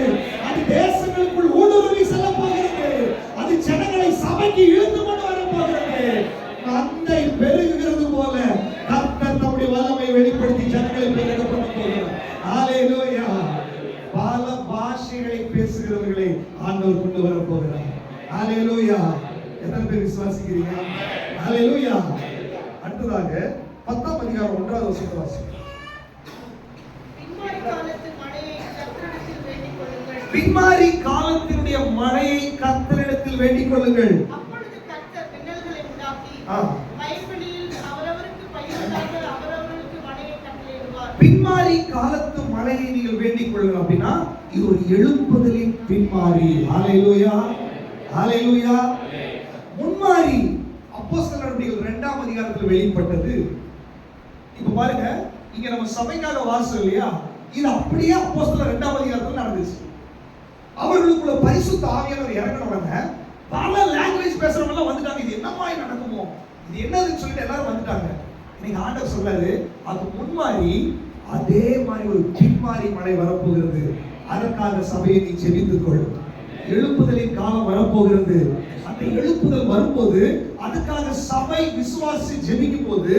அது தேசங்களுக்குள் ஊடுருவி செல்ல போகிறது. அது ஜனங்களை சபைக்கு இழுத்து கொண்டு வர போகிறது. அந்தை பெருகுகிறது போல கர்த்தர் நம்முடைய வல்லமை வெளிப்படுத்தி ஜனங்களை பெருக பண்ண போகிறார். ஹalleluya. பல பாஷைகளை பேசுகிறவர்களை ஆண்டவர் கொண்டு வர போகிறார். ஹalleluya. எத்தனை பேர் விசுவாசிக்கிறீங்க? ஹalleluya. அடுத்ததாக 10ஆம் அதிகாரம் 1வது வசனத்தை வாசிங்க. பின்மாரி காலத்தினுடைய மழையை கர்த்தரிடத்தில் வேண்டிக் கொள்ளுங்கள். அப்பொழுது கர்த்தர் மின்னல்களை உண்டாக்கி வயல்வெளியில் அவரவருக்கு பயிரிடாத அவரவருக்கு மழையை கட்டளையிடுவார். பின்மாரி காலத்து மழையை நீங்கள் வேண்டிக் கொள்ளுங்கள் அப்படின்னா இது ஒரு எழுப்புதலின் பின்மாறி. ஹalleluya, ஹalleluya. முன்மாறி அப்போஸ்தலர் நடவடிக்கைகள் 2ஆம் அதிகாரத்தில் வெளிப்பட்டது. இப்ப பாருங்க, இங்க நம்ம சபைக்காக வாசல் இல்லையா, இது அப்படியே அப்போஸ்தலர் 2ஆம் அதிகாரத்தில் நடந்துச்சு. அவர்களுக்குள்ள பரிசுத்த ஆவியானவர் இறங்கின உடனே பல லாங்குவேஜ் பேசுறவங்க எல்லாம் வந்துட்டாங்க. இது என்னமா நடக்குமோ, இது என்னதுன்னு சொல்லிட்டு எல்லாரும் வந்துட்டாங்க. நீங்க ஆண்டவர் சொல்றாரு, அது முன்மாறி, அதே மாதிரி ஒரு பின்மாறி மழை வரப்போகிறது. அதற்காக சபையை நீ ஜெபித்துக் கொள். எழுப்புதலின் காலம் வரப்போகிறது. அந்த எழுப்புதல் வரும்போது அதுக்காக சபை விசுவாசி ஜெபிக்கும் போது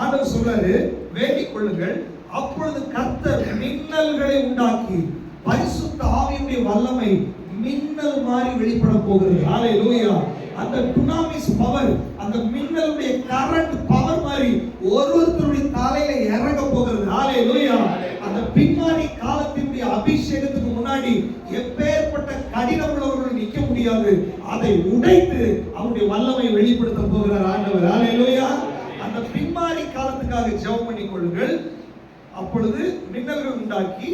ஆண்டவர் சொல்றாரு, வேண்டிக் கொள்ளுங்கள், அப்பொழுது கர்த்தர் மின்னல்களை உண்டாக்கி பரிசுத்த ஆவியுடைய வல்லமை மின்னல் மாதிரி வெளிப்பட போகிறது. ஹalleluya. அந்த டுனாமிஸ் பவர், அந்த மின்னலுடைய கரண்ட் பவர் மாதிரி ஒருவருடைய தலையில இறங்க போகிறது. ஹalleluya. அந்த பின்மாறி காலத்தினுடைய அபிஷேகத்துக்கு முன்னாடி எப்பேற்பட்ட கடினம் உள்ளவர்கள் நிற்க முடியாது. அதை உடைத்து அவருடைய வல்லமை வெளிப்படுத்த போகிறார் ஆண்டவர். ஹalleluya. அந்த பின்மாறி காலத்துக்காக ஜெபம் பண்ணிக் கொள்ளுங்கள். அப்பொழுது மின்னல்கள் உண்டாக்கி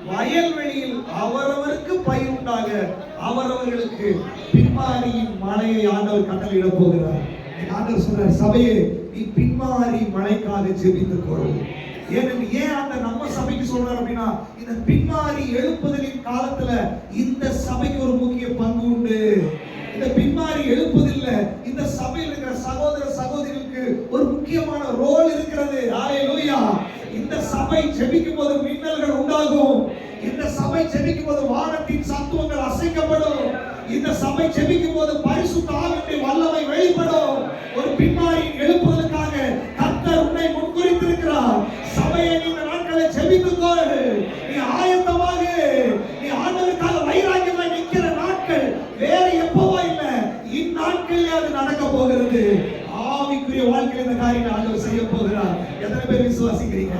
வயல்வெளியில் அவரவருக்கு பயிர் உண்டாக அவரவர்களுக்கு பின்மாரியின் மழையை ஆண்டவர் கட்டளையிட போகிறார். ஆண்டவர் சொல்றார், சபையே நீ பின்மாரி மழைக்காக ஜெபித்துக் கொள். ஏன் அந்த நம்ம சபைக்கு சொல்றாரு அப்படின்னா, இந்த பின்மாரி எழுப்புதலின் காலத்துல இந்த சபைக்கு ஒரு முக்கிய பங்கு உண்டு. இந்த பின்மாரி எழுப்புதில்ல, இந்த சபையில் இருக்கிற சகோதர சகோதரிகளுக்கு ஒரு முக்கியமான ரோல் இருக்கிறது. ஹalleluya. இந்த சபை ஜெபிக்கும் போது மின்னல்கள் உண்டாகும். இந்த சபை ஜெபிக்கும் போது வானத்தின் சத்துவங்கள் அசைக்கப்படும். இந்த சபை ஜெபிக்கும் போது பரிசுத்த ஆவியுடைய வல்லமை வெளிப்படும். ஒரு பின்மாரி எழுப்புதலுக்காக கர்த்தர் உன்னை முன்குறித்திருக்கிறார். சபையை இந்த நாட்களை ஜெபித்துக்கொள். நீ ஆயத்தமாக, நீ ஆண்டவருக்காக வைராக்கியமாய் நிற்கிற நாட்கள் வேற எப்பவோ இல்ல, இந்நாட்களிலே அது நடக்க போகிறது. ஆவிக்குரிய வாழ்க்கையில் இந்த காரியத்தை ஆண்டவர் செய்ய போகிறார். எத்தனை பேர் விசுவாசிக்கிறீங்க?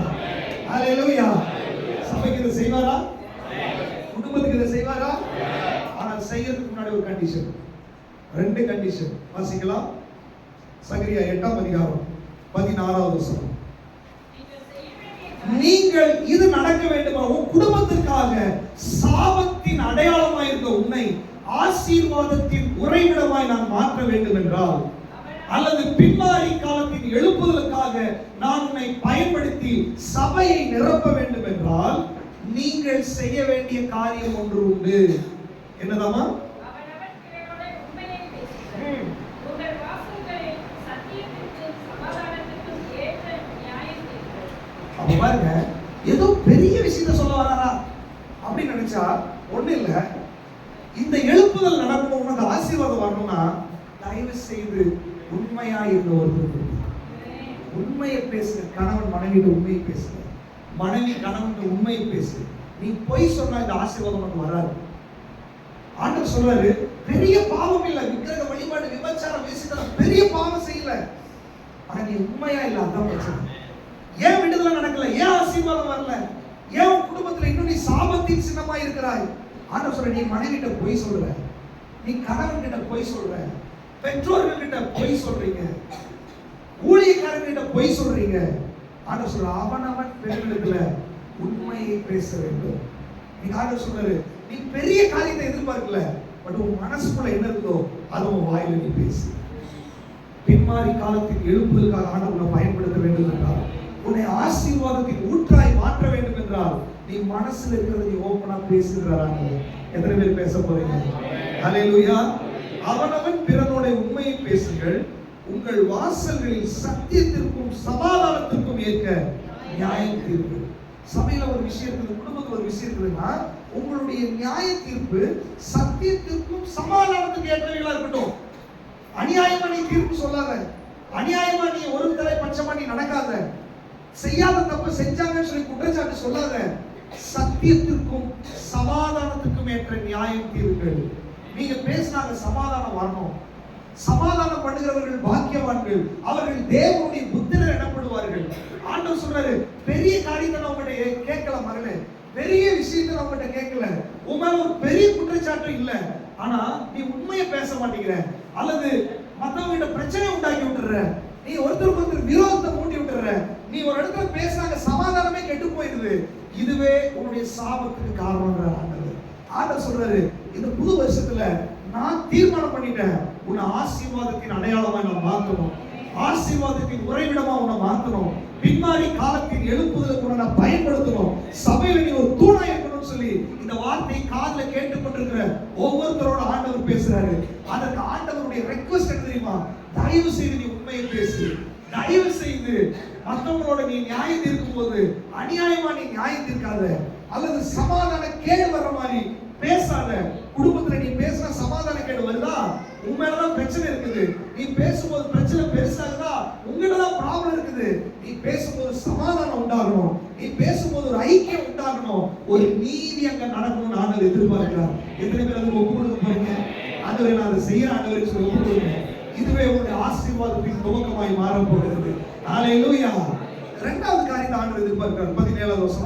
ஹalleluya. சபைக்கு இதை செய்வாரா? குடும்பத்துக்கு இதை செய்வாரா? ஆனால் செய்யறதுக்கு முன்னாடி ஒரு கண்டிஷன், 2 கண்டிஷன் வாசிக்கலாம். சகரியா 8ஆம் அதிகாரம் 16வது வசனம். நீங்கள் இது நடக்க வேண்டுமா, உன் குடும்பத்திற்காக சாபத்தின் அடையாளமாய் இருந்த உன்னை ஆசீர்வாதத்தின் உறைவிடமாய் நான் மாற்ற வேண்டும் என்றால், அல்லது பின்மாறி காலத்தின் எழுப்புதலுக்காக நான் உன்னை பயன்படுத்தி சபையை நிரப்ப வேண்டும் என்றால், நீங்கள் செய்ய வேண்டிய காரியம் ஒன்று உண்டு. என்னதாமா? அப்ப பாருங்க, ஏதோ பெரிய விஷயத்தை சொல்ல வராரா அப்படின்னு நினைச்சா ஒண்ணு இல்ல. இந்த எழுப்புதல் நடக்கணும், உனக்கு ஆசீர்வாதம் வரணும்னா தயவு செய்து உண்மையா இருந்த ஒருத்தர் உண்மையை பேசுங்க. கணவன் மனைவியோட உண்மையை பேசுங்க, மனைவி கணவன் உண்மையை பேசு. நீ பொய் சொன்னா இந்த ஆசீர்வாதம் உனக்கு வராது. ஆண்டவர் சொல்றாரு, பெரிய பாவம் இல்ல, விக்கிரக வழிபாடு, விபச்சாரம், வேசித்தனம் பெரிய பாவம் செய்யல, ஆனா நீ உண்மையா இல்ல, அதான் பிரச்சனை. ஏன் விடுதலை நடக்கல? ஏன் ஆசீர்வாதம் வரல? ஏன் உன் குடும்பத்துல இன்னும் நீ சாபத்தின் சின்னமா இருக்கிறாய்? ஆண்டவர் சொல்ற, நீ மனைவி கிட்ட பொய் சொல்ற, நீ கணவன் கிட்ட பொய் சொல்ற, பெற்றோர்கள் கிட்ட பொய் சொல்றீங்க, ஊழியக்காரங்க கிட்ட பொய் சொல்றீங்க. ஆண்டவர் சொல்ற, அவனவன் பெண்களுக்குல உண்மையை பேச வேண்டும். நீங்க ஆண்டவர் சொல்றாரு, நீ பெரிய காரியத்தை எதிர்பார்க்கல, பட் உன் மனசுக்குள்ள என்ன இருக்கோ அதை உன் வாயில நீ பேசு. பின்மாறி காலத்தின் எழுப்புதலுக்காக ஆண்டவரை பயன்படுத்த வேண்டும் என்றால், உன்னை ஆசீர்வாதத்தின் ஊற்றாய் மாற்ற வேண்டும் என்றால், நீ மனசுல இருக்கிறத நீ ஓப்பனா பேசுகிறாங்க. எத்தனை பேர் பேச போறீங்க? ஹல்லேலூயா. அவனவன் பிறனோட உண்மையை பேசுங்கள், உங்கள் வாசல்களில் சத்தியத்திற்கும் சமாதானத்திற்கும் ஏற்க நியாயம் தீர்ப்பு. சபையில ஒரு விஷயம் இருக்குது, குடும்பத்துல ஒரு விஷயம் இருக்குதுன்னா, உங்களுடைய நியாய தீர்ப்பு சத்தியத்திற்கும் சமாதானத்துக்கு ஏற்றவைகளா இருக்கட்டும். அநியாயமா நீ தீர்ப்பு சொல்லாத, அநியாயமா நீ ஒரு தலை பட்சமா நீ நடக்காத, செய்யாத தப்பு செஞ்சாங்கன்னு சொல்லி குற்றச்சாட்டு சொல்லாத. சத்தியத்திற்கும் சமாதானத்துக்கும் ஏற்ற நியாயம் தீர்வுகள். நீங்க பேசினாங்க சமாதானம் வரணும். சமாதானம் பண்ணுகிறவர்கள் பாக்கியவான்கள், அவர்கள் தேவனுடைய புத்திரர் எனப்படுவார்கள். ஆண்டவர் சொல்றாரு, பெரிய காரியத்தை உங்கள்கிட்ட கேட்கல மகளே, பெரிய விஷயத்தை உங்கள்கிட்ட கேட்கல, உங்க ஒரு பெரிய குற்றச்சாட்டு இல்ல, ஆனா நீ உண்மையை பேச மாட்டேங்கிற, அல்லது மத்தவங்க பிரச்சனை உண்டாக்கி விட்டுற, நீ ஒருத்தருக்கு ஒருத்தர் விரோதத்தை மூட்டி விட்டுற, நீ ஒரு இடத்துல பேசினாங்க சமாதானமே கெட்டு போயிடுது, இதுவே உன்னுடைய சாபத்துக்கு காரணம்ன்றார் ஆண்டவர். ஆண்டவர் சொல்றாரு, இந்த புது வருஷத்துல நான் தீர்மானம் பண்ணிட்டேன், உன்னை ஆசீர்வாதத்தின் அடையாளமா நான் மாத்தணும், ஆசீர்வாதத்தின் உறைவிடமா உன்னை மாத்தணும், பின்மாறி காலத்தின் எழுப்புதலுக்கு உன்னை நான் பயன்படுத்தணும், சபையில நீ ஒரு தூணா இருக்கணும்னு சொல்லி இந்த வார்த்தையை காதுல கேட்டுக்கொண்டிருக்கிற ஒவ்வொருத்தரோட ஆண்டவர் பேசுறாரு. அதற்கு ஆண்டவருடைய ரெக்வெஸ்ட் என்ன தெரியுமா? தயவு செய்து நீ உண்மையை பேசு, தயவு செய்து மற்றவங்களோட நீ நியாயம் தீர்க்கும் போது அநியாயமா நீ நியாயம் தீர்க்காத, அல்லது சமாதான கேடு வர்ற மாதிரி பேசாத. குடும்பத்துல நீ பேசினா சமாதான கேடு வருதா? உண்மையிலதான் பிரச்சனை இருக்குது. நீ பேசும்போது பிரச்சனை பெருசாகுதா? உங்ககிட்டதான் ப்ராப்ளம் இருக்குது. நீ பேசும்போது சமாதானம் உண்டாகணும், நீ பேசும்போது ஒரு ஐக்கியம் உண்டாகணும், ஒரு நீதி அங்க நடக்கணும்னு ஆண்டவர் எதிர்பார்க்கிறார். எத்தனை பேர் அதுக்கு ஒப்பு கொடுக்க போறீங்க? ஆண்டவரே நான் அதை செய்யற ஆண்டவருக்கு சொல்லி ஒப்பு கொடுங்க. இதுவே உங்களுடைய ஆசீர்வாதத்தின் துவக்கமாய் மாற போகிறது. ஹல்லேலூயா. இரண்டாவது காரியத்தை ஆண்டவர் எதிர்பார்க்கிறார். 17வது வசனம்.